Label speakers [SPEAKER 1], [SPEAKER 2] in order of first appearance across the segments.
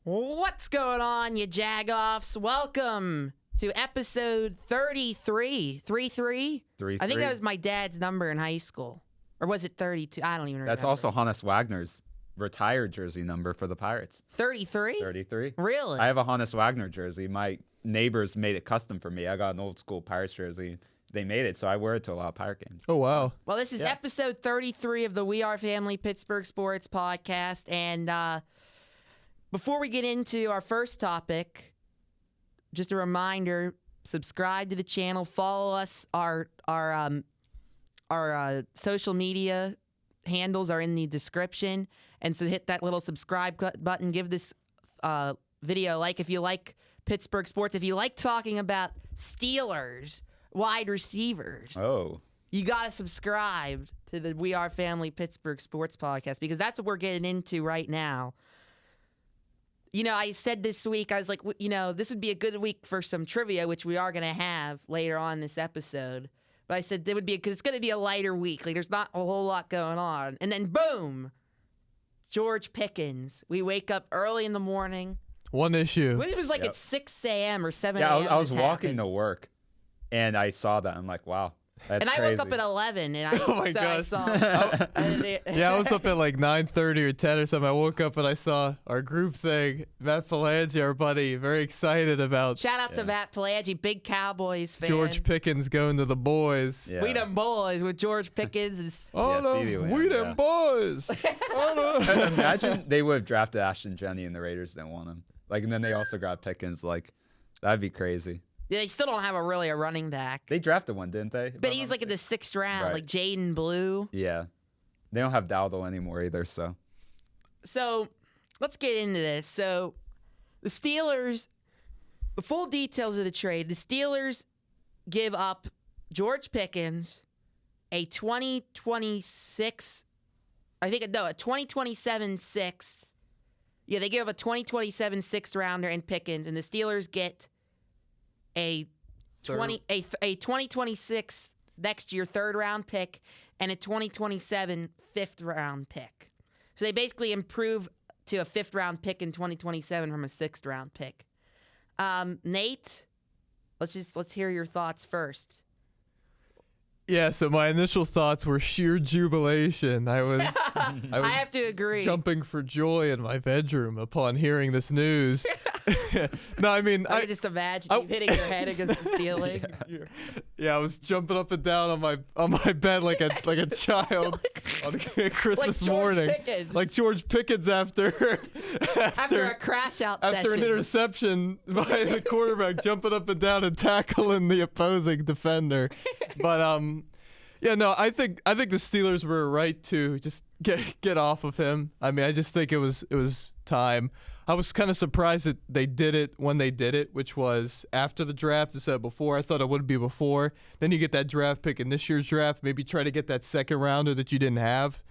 [SPEAKER 1] What's going on, you Jagoffs? Welcome to episode 33. 33?
[SPEAKER 2] 33.
[SPEAKER 1] I think that was my dad's number in high school. Or was it 32? I don't even remember.
[SPEAKER 2] That's also Hannes Wagner's retired jersey number for the Pirates.
[SPEAKER 1] 33?
[SPEAKER 2] 33.
[SPEAKER 1] Really?
[SPEAKER 2] I have a Hannes Wagner jersey. My neighbors made it custom for me. I got an old school Pirates jersey. They made it, so I wear it to a lot of Pirate games.
[SPEAKER 3] Oh, wow.
[SPEAKER 1] Well, this is episode 33 of the We Are Family Pittsburgh Sports Podcast. And before we get into our first topic, just a reminder, subscribe to the channel, follow us. Our social media handles are in the description. And so hit that little subscribe button. Give this video a like if you like Pittsburgh sports. If you like talking about Steelers wide receivers, you got to subscribe to the We Are Family Pittsburgh Sports Podcast because that's what we're getting into right now. You know, I said this week, I was like, you know, this would be a good week for some trivia, which we are going to have later on this episode. But I said it would be, because it's going to be a lighter week. Like, there's not a whole lot going on. And then, boom, George Pickens. We wake up early in the morning.
[SPEAKER 3] One issue.
[SPEAKER 1] It was like at 6 a.m. or 7
[SPEAKER 2] Yeah,
[SPEAKER 1] a.m.
[SPEAKER 2] I was walking to work, and I saw that. I'm like, wow. That's
[SPEAKER 1] I
[SPEAKER 2] crazy.
[SPEAKER 1] woke up at 11, and
[SPEAKER 3] Oh my
[SPEAKER 1] I
[SPEAKER 3] gosh.
[SPEAKER 1] saw.
[SPEAKER 3] Yeah, I was up at like 9:30 or 10 or something. I woke up and I saw our group thing. Matt Falangi, our buddy, very excited about
[SPEAKER 1] Shout out to Matt Falangi, big Cowboys fan.
[SPEAKER 3] George Pickens going to the boys.
[SPEAKER 2] Yeah.
[SPEAKER 1] We them boys with George Pickens.
[SPEAKER 3] Oh,
[SPEAKER 2] Yeah,
[SPEAKER 3] no,
[SPEAKER 2] CeeDee
[SPEAKER 3] we
[SPEAKER 2] Lamb,
[SPEAKER 3] them boys. Oh, no.
[SPEAKER 2] Imagine they would have drafted Ashton Jenney and the Raiders didn't want him. Like, and then they also got Pickens. Like, that'd be crazy.
[SPEAKER 1] Yeah, they still don't have a running back.
[SPEAKER 2] They drafted one, didn't they?
[SPEAKER 1] But he's like in the 6th round,
[SPEAKER 2] Right.
[SPEAKER 1] like Jaden Blue.
[SPEAKER 2] Yeah. They don't have Dowdle anymore either, so.
[SPEAKER 1] So let's get into this. So the Steelers, the full details of the trade, the Steelers give up George Pickens, a 2026, a 2027 6th. Yeah, they give up a 2027 6th rounder and Pickens, and the Steelers get a 2026 next year 3rd round pick and a 2027 5th round pick. So they basically improve to a 5th round pick in 2027 from a 6th round pick. Nate, let's hear your thoughts first.
[SPEAKER 3] Yeah, so my initial thoughts were sheer jubilation. I was
[SPEAKER 1] I have to agree.
[SPEAKER 3] jumping for joy in my bedroom upon hearing this news. No, I mean,
[SPEAKER 1] I just imagine you hitting your head against the ceiling.
[SPEAKER 3] Yeah, I was jumping up and down on my bed like a child on Christmas
[SPEAKER 1] Like George
[SPEAKER 3] morning,
[SPEAKER 1] Pickens.
[SPEAKER 3] like George Pickens after
[SPEAKER 1] After a crash out
[SPEAKER 3] after
[SPEAKER 1] session.
[SPEAKER 3] an interception by the quarterback, jumping up and down and tackling the opposing defender. But yeah, no, I think the Steelers were right to just get off of him. I mean, I just think it was time. I was kind of surprised that they did it when they did it, which was after the draft instead of before. I thought it would be before. Then you get that draft pick in this year's draft, maybe try to get that 2nd rounder that you didn't have.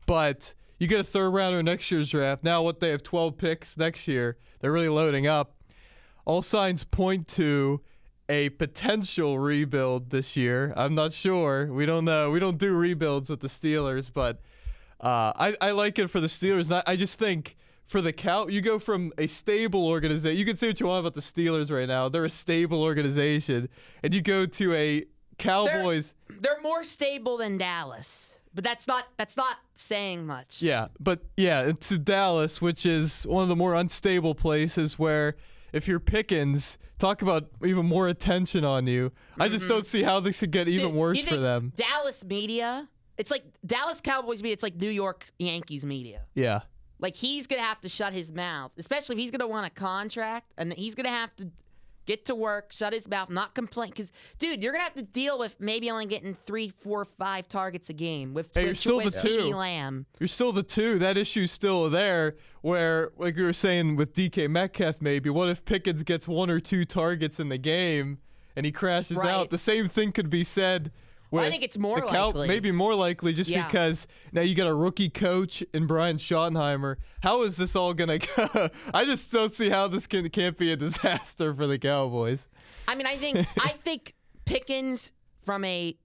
[SPEAKER 3] But you get a 3rd rounder in next year's draft. Now what, they have 12 picks next year. They're really loading up. All signs point to a potential rebuild this year. I'm not sure. We don't know. We don't do rebuilds with the Steelers, but I like it for the Steelers. I just think for the you go from a stable organization. You can say what you want about the Steelers right now. They're a stable organization. And you go to a Cowboys.
[SPEAKER 1] They're more stable than Dallas. But that's not saying much.
[SPEAKER 3] Yeah, but yeah, to Dallas, which is one of the more unstable places where if you're Pickens, talk about even more attention on you. I just don't see how this could get even worse for them.
[SPEAKER 1] Dallas media, it's like Dallas Cowboys media, it's like New York Yankees media.
[SPEAKER 3] Yeah.
[SPEAKER 1] Like, he's going to have to shut his mouth, especially if he's going to want a contract, and he's going to have to get to work, shut his mouth, not complain. Because, dude, you're going to have to deal with maybe only getting 3, 4, 5 targets a game with CeeDee Lamb.
[SPEAKER 3] You're still the 2. That issue's still there where, like we were saying with DK Metcalf maybe, what if Pickens gets 1 or 2 targets in the game and he crashes out? The same thing could be said.
[SPEAKER 1] Well, I think it's more likely.
[SPEAKER 3] Maybe more likely just because now you got a rookie coach in Brian Schottenheimer. How is this all going to go? I just don't see how this can't be a disaster for the Cowboys.
[SPEAKER 1] I mean, I think Pickens from a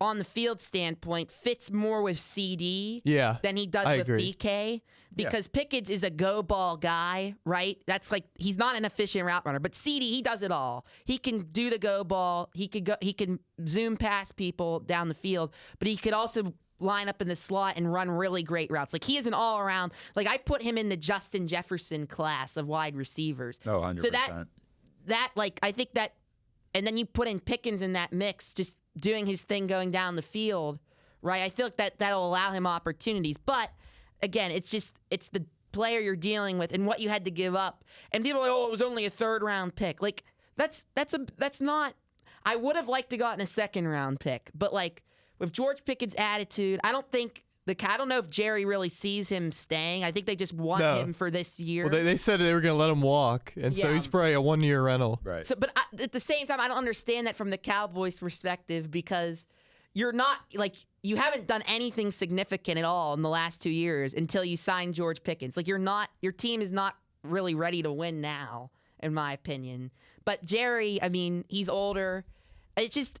[SPEAKER 1] on the field standpoint, fits more with CD than he does
[SPEAKER 3] I
[SPEAKER 1] with
[SPEAKER 3] agree.
[SPEAKER 1] DK. Because Pickens is a go ball guy, right? That's like he's not an efficient route runner, but CD he does it all. He can do the go ball. He can zoom past people down the field, but he could also line up in the slot and run really great routes. Like he is an all around. Like I put him in the Justin Jefferson class of wide receivers.
[SPEAKER 2] Oh, 100%.
[SPEAKER 1] So that like I think that, and then you put in Pickens in that mix, just doing his thing going down the field, right? I feel like that'll allow him opportunities, but. Again, it's the player you're dealing with and what you had to give up. And people are like, oh, it was only a 3rd-round pick. Like that's not. I would have liked to gotten a 2nd-round pick, but like with George Pickens' attitude, I don't know if Jerry really sees him staying. I think they just want him for this year.
[SPEAKER 3] Well, they said they were going to let him walk, and so he's probably a 1-year rental.
[SPEAKER 2] Right.
[SPEAKER 1] So, but at the same time, I don't understand that from the Cowboys' perspective because you're not like. You haven't done anything significant at all in the last 2 years until you signed George Pickens. Like your team is not really ready to win now, in my opinion. But Jerry, I mean, he's older. It's just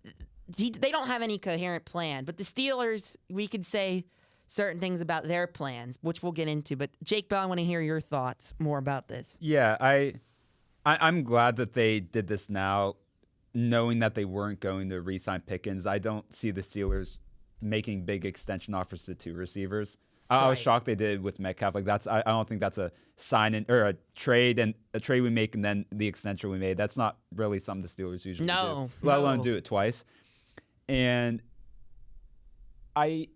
[SPEAKER 1] they don't have any coherent plan. But the Steelers, we could say certain things about their plans, which we'll get into. But Jake Bell, I want to hear your thoughts more about this.
[SPEAKER 2] Yeah, I'm glad that they did this now, knowing that they weren't going to re-sign Pickens. I don't see the Steelers making big extension offers to 2 receivers. I was shocked they did with Metcalf. Like I don't think that's a sign or a trade we make and then the extension we made. That's not really something the Steelers usually do. Let alone do it twice. And I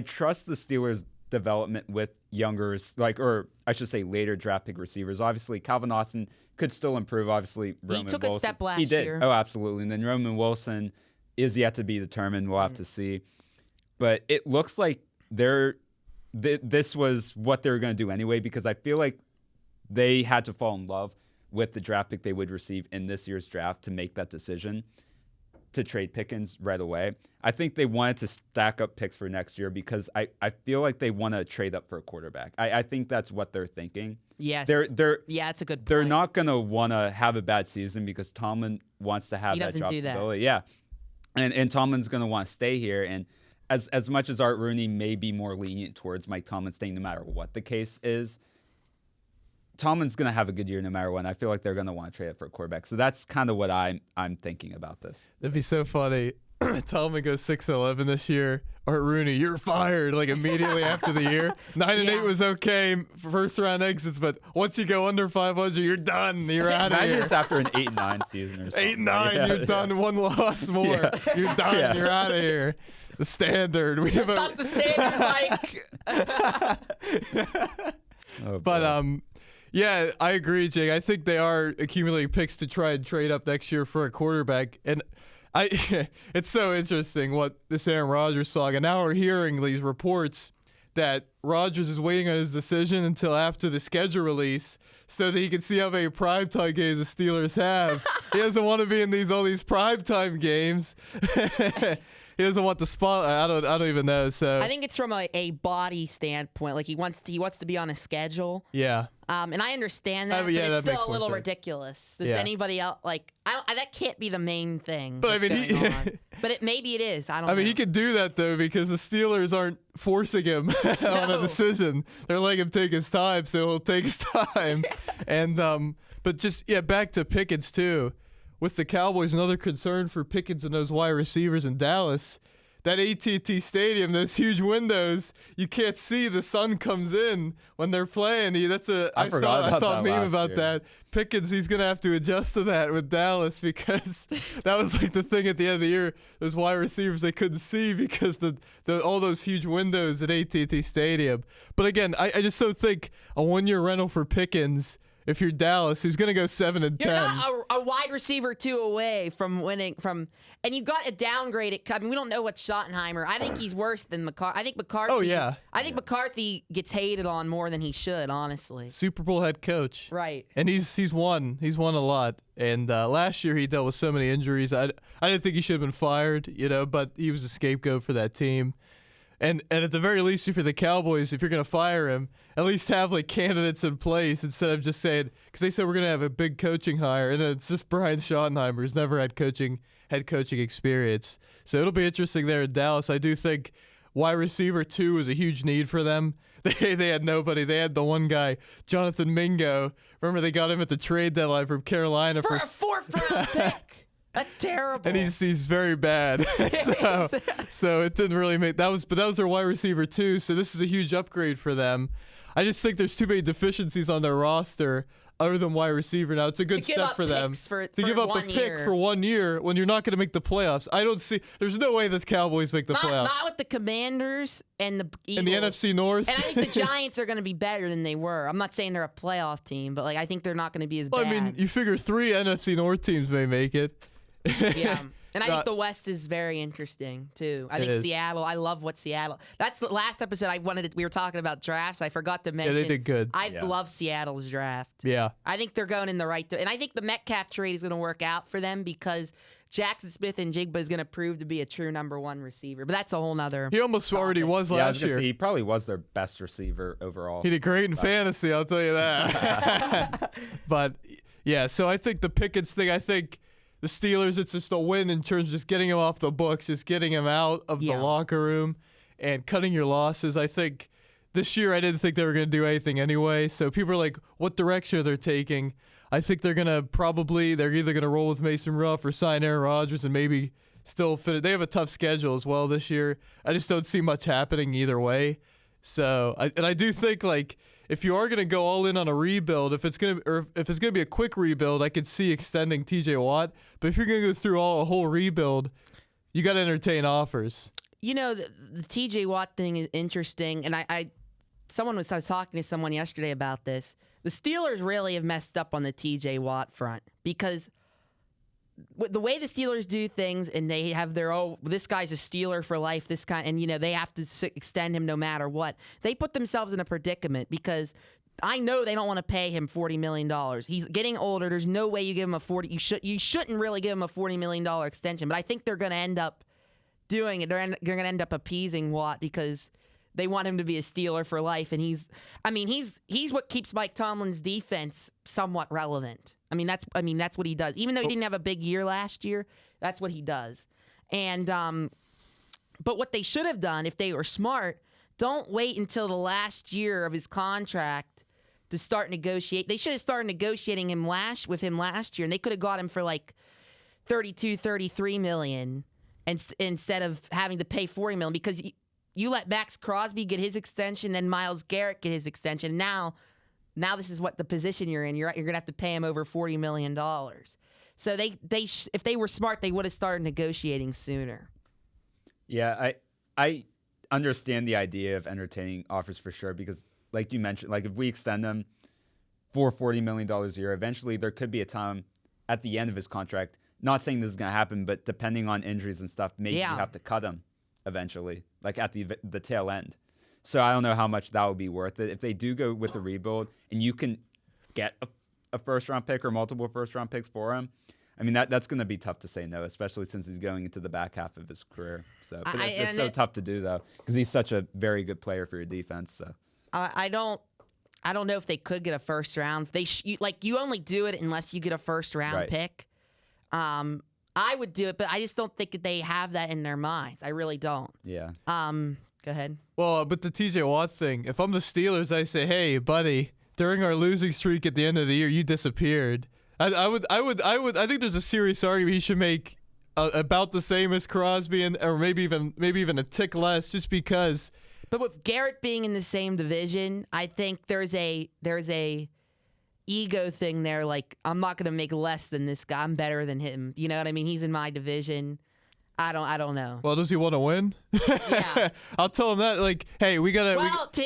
[SPEAKER 2] trust the Steelers' development with younger, or I should say later draft pick receivers. Obviously, Calvin Austin could still improve. Obviously, Roman
[SPEAKER 1] took
[SPEAKER 2] Wilson.
[SPEAKER 1] A step last
[SPEAKER 2] He did.
[SPEAKER 1] year.
[SPEAKER 2] Oh, absolutely. And then Roman Wilson is yet to be determined. We'll have to see. But it looks like this was what they were going to do anyway, because I feel like they had to fall in love with the draft pick they would receive in this year's draft to make that decision to trade Pickens right away. I think they wanted to stack up picks for next year because I feel like they want to trade up for a quarterback. I think that's what they're thinking.
[SPEAKER 1] Yes. Yeah, that's a good point.
[SPEAKER 2] They're not going to want to have a bad season because Tomlin wants to have that job stability. Yeah. And Tomlin's going to want to stay here. And as much as Art Rooney may be more lenient towards Mike Tomlin staying no matter what the case is, Tomlin's going to have a good year no matter what. And I feel like they're going to want to trade it for a quarterback. So that's kind of what I'm thinking about this.
[SPEAKER 3] That'd be so funny. Tomlin goes 6-11 this year. Art Rooney, you're fired like immediately after the year. 9-8 was okay, 1st-round exits, but once you go under 500, you're done. You're out of here.
[SPEAKER 2] Imagine it's after an 8-9 season or something.
[SPEAKER 3] 8-9, you're done. 1 loss more. Yeah. You're done. Yeah. You're out of here. The standard.
[SPEAKER 1] That's not the standard, Mike.
[SPEAKER 3] But yeah, I agree, Jake. I think they are accumulating picks to try and trade up next year for a quarterback, and it's so interesting what this Aaron Rodgers saga. Now we're hearing these reports that Rodgers is waiting on his decision until after the schedule release so that he can see how many primetime games the Steelers have. He doesn't want to be in all these primetime games. He doesn't want the spot. I don't even know. So
[SPEAKER 1] I think it's from a body standpoint. Like he wants to be on a schedule.
[SPEAKER 3] Yeah.
[SPEAKER 1] And I understand that, but
[SPEAKER 3] yeah,
[SPEAKER 1] it's still a little ridiculous. Does anybody else that can't be the main thing?
[SPEAKER 3] But I mean,
[SPEAKER 1] but maybe it is. I don't know.
[SPEAKER 3] I mean, he could do that though because the Steelers aren't forcing him on a decision. They're letting him take his time, so he'll take his time. And but just back to Pickens too. With the Cowboys, another concern for Pickens and those wide receivers in Dallas, that AT&T Stadium, those huge windows, you can't see. The sun comes in when they're playing. I saw a meme about that. Pickens, he's going to have to adjust to that with Dallas because that was like the thing at the end of the year. Those wide receivers they couldn't see because all those huge windows at AT&T Stadium. But again, I just so think a 1-year rental for Pickens. If you're Dallas, who's going to go 7-10?
[SPEAKER 1] You're not a wide receiver 2 away from winning and you got a downgrade. I mean, we don't know what Schottenheimer. I think he's worse than McCarthy. I think McCarthy.
[SPEAKER 3] Oh yeah.
[SPEAKER 1] I think McCarthy gets hated on more than he should, honestly.
[SPEAKER 3] Super Bowl head coach.
[SPEAKER 1] Right.
[SPEAKER 3] And he's won a lot. And last year he dealt with so many injuries. I didn't think he should have been fired, but he was a scapegoat for that team. And at the very least, if you're the Cowboys, if you're going to fire him, at least have like candidates in place instead of just saying, because they said we're going to have a big coaching hire, and it's just Brian Schottenheimer, who's never had head coaching experience. So it'll be interesting there in Dallas. I do think wide receiver 2 is a huge need for them. They had nobody. They had the one guy, Jonathan Mingo. Remember, they got him at the trade deadline from Carolina
[SPEAKER 1] for a 4th-round pick. That's terrible.
[SPEAKER 3] And he's very bad. so it didn't really make but that was their wide receiver 2. So this is a huge upgrade for them. I just think there's too many deficiencies on their roster other than wide receiver. Now it's a good step for them
[SPEAKER 1] to
[SPEAKER 3] give up a pick for 1 year when you're not going to make the playoffs. I don't see. There's no way the Cowboys make the playoffs.
[SPEAKER 1] Not with the Commanders and the Eagles.
[SPEAKER 3] In the NFC North.
[SPEAKER 1] And I think the Giants are going to be better than they were. I'm not saying they're a playoff team, but like I think they're not going to be as bad.
[SPEAKER 3] I mean, you figure 3 NFC North teams may make it.
[SPEAKER 1] Yeah. And I think the West is very interesting, too. I think Seattle, I love what Seattle. That's the last episode we were talking about drafts. I forgot to mention.
[SPEAKER 3] Yeah, they did good.
[SPEAKER 1] I love Seattle's draft.
[SPEAKER 3] Yeah.
[SPEAKER 1] I think they're going in the right direction. And I think the Metcalf trade is going to work out for them because Jackson Smith and Jigba is going to prove to be a true number 1 receiver. But that's a whole nother
[SPEAKER 3] He almost
[SPEAKER 1] topic.
[SPEAKER 3] already was last year.
[SPEAKER 2] He probably was their best receiver overall.
[SPEAKER 3] He did great in fantasy, I'll tell you that. But, yeah, so I think the Pickens thing, I think the Steelers, it's just a win in terms of just getting him off the books, just getting him out of the locker room and cutting your losses. I think this year I didn't think they were going to do anything anyway. So people are like, what direction are they taking? I think they're either going to roll with Mason Ruff or sign Aaron Rodgers and maybe still fit it. They have a tough schedule as well this year. I just don't see much happening either way. So, I do think like if you are going to go all in on a rebuild, if it's going to be a quick rebuild, I could see extending TJ Watt. But if you're going to go through a whole rebuild, you got to entertain offers.
[SPEAKER 1] You know, the TJ Watt thing is interesting, and I was talking to someone yesterday about this. The Steelers really have messed up on the TJ Watt front because the way the Steelers do things, and they have this guy's a Steeler for life, and they have to extend him no matter what. They put themselves in a predicament because I know they don't want to pay him $40 million. He's getting older. There's no way you give him you shouldn't really give him a $40 million extension, but I think they're going to end up doing it. They're going to end up appeasing Watt because they want him to be a Steeler for life, and he's what keeps Mike Tomlin's defense somewhat relevant. That's what he does. Even though he didn't have a big year last year, that's what he does. And but what they should have done, if they were smart, don't wait until the last year of his contract to start negotiate. They should have started negotiating with him last year, and they could have got him for like $32-33 million, and instead of having to pay $40 million, because you let Max Crosby get his extension, then Myles Garrett get his extension. Now this is what the position you're in. You're going to have to pay him over $40 million. So if they were smart, they would have started negotiating sooner.
[SPEAKER 2] Yeah, I understand the idea of entertaining offers for sure because, like you mentioned, like if we extend them for $40 million a year, eventually there could be a time at the end of his contract. Not saying this is going to happen, but depending on injuries and stuff, maybe you have to cut him eventually, like at the tail end. So I don't know how much that would be worth it. If they do go with the rebuild and you can get a first-round pick or multiple first-round picks for him, that's going to be tough to say no, especially since he's going into the back half of his career. So but it's so tough to do, though, because he's such a very good player for your defense. So
[SPEAKER 1] I don't know if they could get a first-round. You only do it unless you get a first-round pick. I would do it, but I just don't think they have that in their minds. I really don't.
[SPEAKER 2] Yeah.
[SPEAKER 1] Go ahead.
[SPEAKER 3] Well, but the TJ Watt thing, if I'm the Steelers, I say, hey, buddy, during our losing streak at the end of the year, you disappeared. I think there's a serious argument he should make about the same as Crosby, or maybe even a tick less, just because.
[SPEAKER 1] But with Garrett being in the same division, I think there's a ego thing there. Like, I'm not going to make less than this guy. I'm better than him. You know what I mean? He's in my division. I don't know.
[SPEAKER 3] Well, does he want to win?
[SPEAKER 1] Yeah.
[SPEAKER 3] I'll tell him that. Like, hey, we gotta.
[SPEAKER 1] Well, to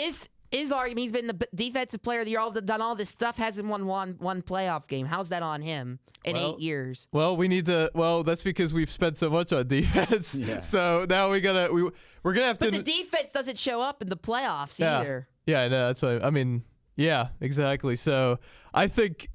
[SPEAKER 1] his argument, he's been the defensive player of the year. Done all this stuff. Hasn't won one playoff game. How's that on him in 8 years?
[SPEAKER 3] Well, we need to. Well, that's because we've spent so much on defense.
[SPEAKER 2] Yeah.
[SPEAKER 3] So now we're gonna have to.
[SPEAKER 1] But the defense doesn't show up in the playoffs either.
[SPEAKER 3] Yeah, I know. That's what I mean. Yeah, exactly. So I think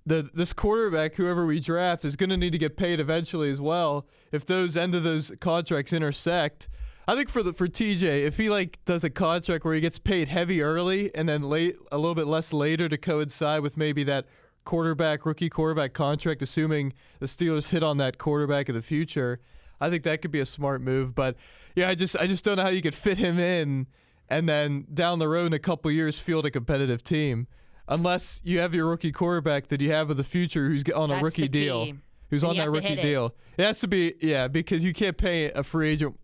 [SPEAKER 3] this quarterback, whoever we draft, is going to need to get paid eventually as well. If those end of those contracts intersect, I think for TJ, if he like does a contract where he gets paid heavy early and then late a little bit less later to coincide with maybe that rookie quarterback contract, assuming the Steelers hit on that quarterback of the future, I think that could be a smart move. But yeah, I just don't know how you could fit him in and then down the road in a couple years field a competitive team, unless you have your rookie quarterback that you have of the future who's on a rookie deal. Who's on that rookie deal. It has to be, because you can't pay a free agent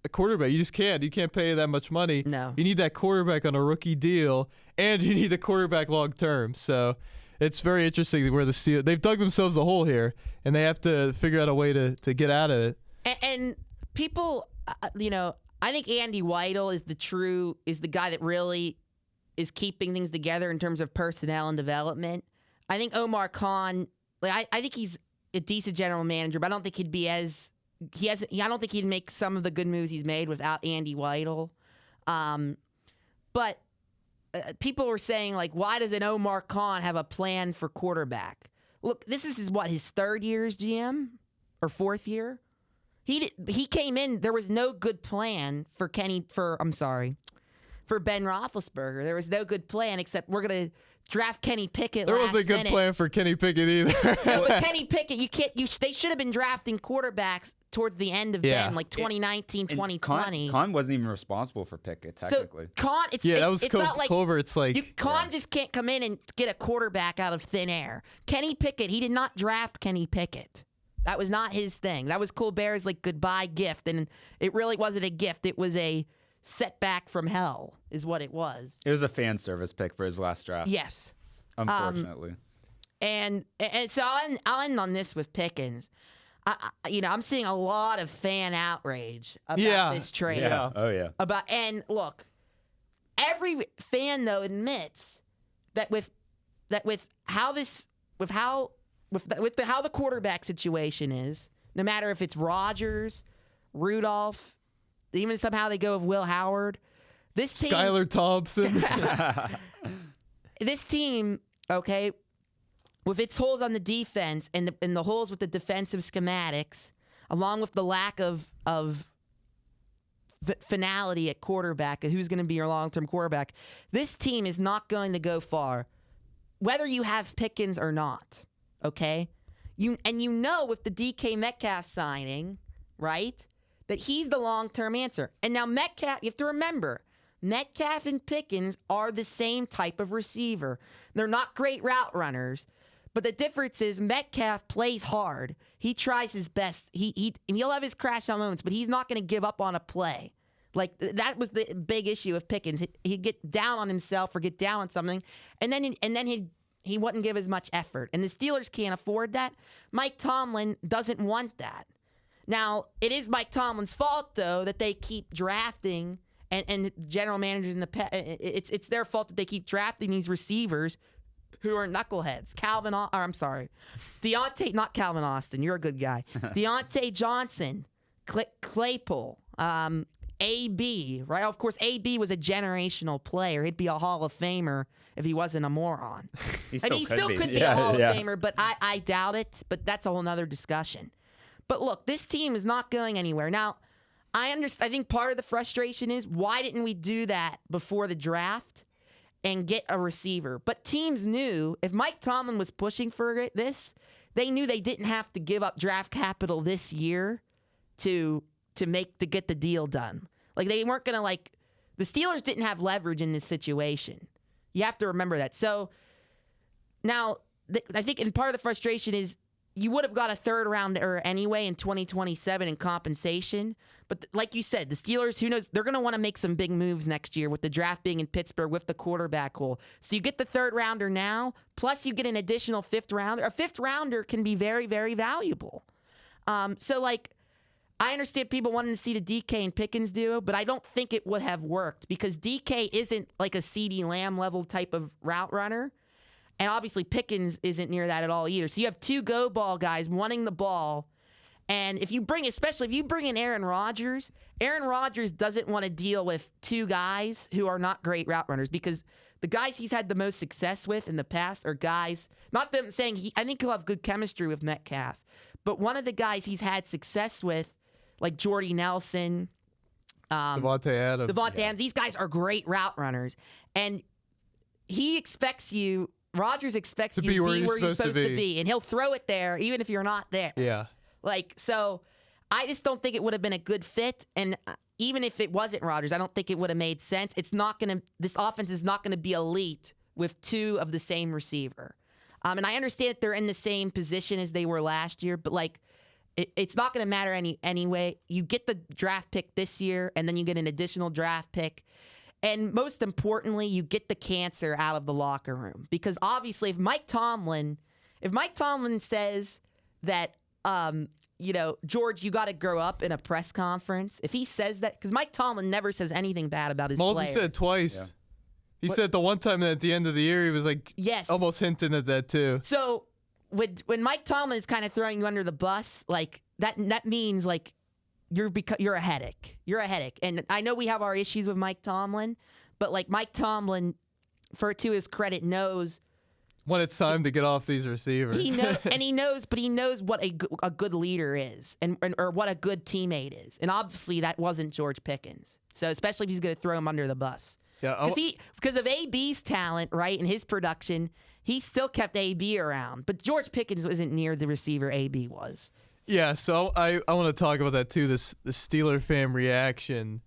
[SPEAKER 3] a quarterback. You just can't. You can't pay that much money.
[SPEAKER 1] No.
[SPEAKER 3] You need that quarterback on a rookie deal, and you need the quarterback long term. So it's very interesting where the Steelers, they've dug themselves a hole here, and they have to figure out a way to get out of it.
[SPEAKER 1] And people, I think Andy Weidel is the guy that really is keeping things together in terms of personnel and development. I think Omar Khan, I think he's a decent general manager, but I don't think he'd be I don't think he'd make some of the good moves he's made without Andy Weidel. But people were saying, like, why doesn't Omar Khan have a plan for quarterback? Look, this is his third year as GM or fourth year. He came in. There was no good plan for Ben Roethlisberger. There was no good plan except we're gonna draft Kenny Pickett.
[SPEAKER 3] There wasn't a good plan for Kenny Pickett either.
[SPEAKER 1] No, but Kenny Pickett, they should have been drafting quarterbacks towards the end of Ben, like 2019, 2020.
[SPEAKER 2] Khan wasn't even responsible for Pickett, technically.
[SPEAKER 1] So Khan,
[SPEAKER 3] that was
[SPEAKER 1] not like
[SPEAKER 3] Culver. It's like
[SPEAKER 1] Khan just can't come in and get a quarterback out of thin air. Kenny Pickett, he did not draft Kenny Pickett. That was not his thing. That was Colbert's like goodbye gift, and it really wasn't a gift. It was a setback from hell, is what it was.
[SPEAKER 2] It was a fan service pick for his last draft.
[SPEAKER 1] Yes,
[SPEAKER 2] unfortunately.
[SPEAKER 1] And so I'll end on this with Pickens. I'm seeing a lot of fan outrage about this trade.
[SPEAKER 2] Yeah. Oh yeah.
[SPEAKER 1] And look, every fan though admits that with how the quarterback situation is, no matter if it's Rodgers, Rudolph, even somehow they go with Will Howard, this team,
[SPEAKER 3] Skylar Thompson,
[SPEAKER 1] this team, okay, with its holes on the defense and the holes with the defensive schematics, along with the lack of finality at quarterback, who's going to be your long-term quarterback, this team is not going to go far, whether you have Pickens or not. Okay, with the DK Metcalf signing, right, that he's the long-term answer. And now Metcalf, you have to remember, Metcalf and Pickens are the same type of receiver. They're not great route runners, but the difference is Metcalf plays hard. He tries his best. He'll have his crash out moments, but he's not going to give up on a play. Like, that was the big issue with Pickens. He'd get down on himself or get down on something, and then he wouldn't give as much effort. And the Steelers can't afford that. Mike Tomlin doesn't want that. Now, it is Mike Tomlin's fault, though, that they keep drafting, and general managers it's their fault that they keep drafting these receivers who are knuckleheads. Not Calvin Austin. You're a good guy. Deontay Johnson, Claypool, AB, right? Of course, AB was a generational player. He'd be a Hall of Famer if he wasn't a moron. He still could be a Hall of Famer, but I doubt it. But that's a whole nother discussion. But look, this team is not going anywhere. Now, I think part of the frustration is, why didn't we do that before the draft and get a receiver? But teams knew if Mike Tomlin was pushing for this, they knew they didn't have to give up draft capital this year to get the deal done. Like, they weren't going to, the Steelers didn't have leverage in this situation. You have to remember that. So now I think, and part of the frustration is, you would have got a third rounder anyway in 2027 in compensation. But like you said, the Steelers, who knows, they're going to want to make some big moves next year with the draft being in Pittsburgh with the quarterback hole. So you get the third rounder now, plus you get an additional fifth rounder. A fifth rounder can be very, very valuable. I understand people wanting to see the DK and Pickens duo, but I don't think it would have worked because DK isn't like a CeeDee Lamb level type of route runner. And obviously Pickens isn't near that at all either. So you have two go ball guys wanting the ball. And especially if you bring in Aaron Rodgers doesn't want to deal with two guys who are not great route runners, because the guys he's had the most success with in the past are guys, not them saying I think he'll have good chemistry with Metcalf, but one of the guys he's had success with, like Jordy Nelson,
[SPEAKER 3] Devontae Adams.
[SPEAKER 1] Devontae Adams. These guys are great route runners, and Rodgers expects you to be where you're supposed to be, and he'll throw it there even if you're not there.
[SPEAKER 3] Yeah.
[SPEAKER 1] So I just don't think it would have been a good fit, and even if it wasn't Rodgers, I don't think it would have made sense. This offense is not gonna be elite with two of the same receiver. And I understand that they're in the same position as they were last year, but it's not going to matter anyway. You get the draft pick this year, and then you get an additional draft pick. And most importantly, you get the cancer out of the locker room. Because obviously, if Mike Tomlin says that, George, you got to grow up in a press conference, if he says that, because Mike Tomlin never says anything bad about his players.
[SPEAKER 3] He said it twice. Yeah. He said the one time that at the end of the year, he was almost hinting at that too.
[SPEAKER 1] So when Mike Tomlin is kind of throwing you under the bus, that means you're a headache. You're a headache. And I know we have our issues with Mike Tomlin, but Mike Tomlin, to his credit, knows
[SPEAKER 3] when it's time to get off these receivers.
[SPEAKER 1] He knows what a good leader is or what a good teammate is. And obviously that wasn't George Pickens. So especially if he's going to throw him under the bus.
[SPEAKER 3] Yeah,
[SPEAKER 1] because of AB's talent, right, and his production, he still kept AB around. But George Pickens wasn't near the receiver AB was.
[SPEAKER 3] Yeah, so I want to talk about that too. The Steeler fan reaction,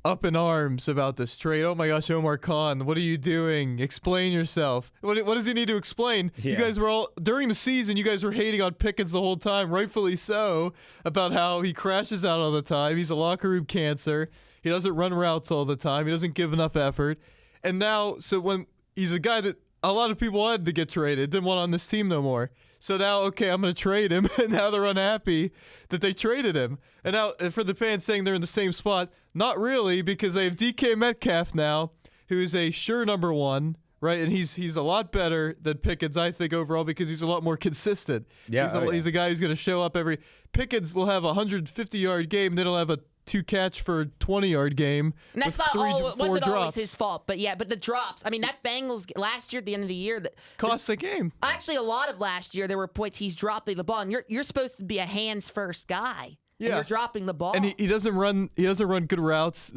[SPEAKER 3] up in arms about this trade. Oh my gosh, Omar Khan, what are you doing? Explain yourself. What does he need to explain? Yeah. You guys were all during the season. You guys were hating on Pickens the whole time, rightfully so, about how he crashes out all the time. He's a locker room cancer. He doesn't run routes all the time. He doesn't give enough effort. And now, so when he's a guy that a lot of people wanted to get traded, didn't want on this team no more. So now, okay, I'm going to trade him. And now they're unhappy that they traded him. And now, for the fans saying they're in the same spot, not really, because they have DK Metcalf now, who's a sure number one, right? And he's a lot better than Pickens, I think, overall, because he's a lot more consistent.
[SPEAKER 2] Yeah,
[SPEAKER 3] he's a guy who's going to show up every. Pickens will have a 150-yard game, then he'll have a 2-catch for 20-yard game.
[SPEAKER 1] And that's not wasn't always his fault, but the drops. I mean, that Bengals last year at the end of the year
[SPEAKER 3] cost the game.
[SPEAKER 1] Actually, a lot of last year there were points he's dropping the ball, and you're supposed to be a hands first guy. Yeah, and you're dropping the ball.
[SPEAKER 3] And he doesn't run good routes.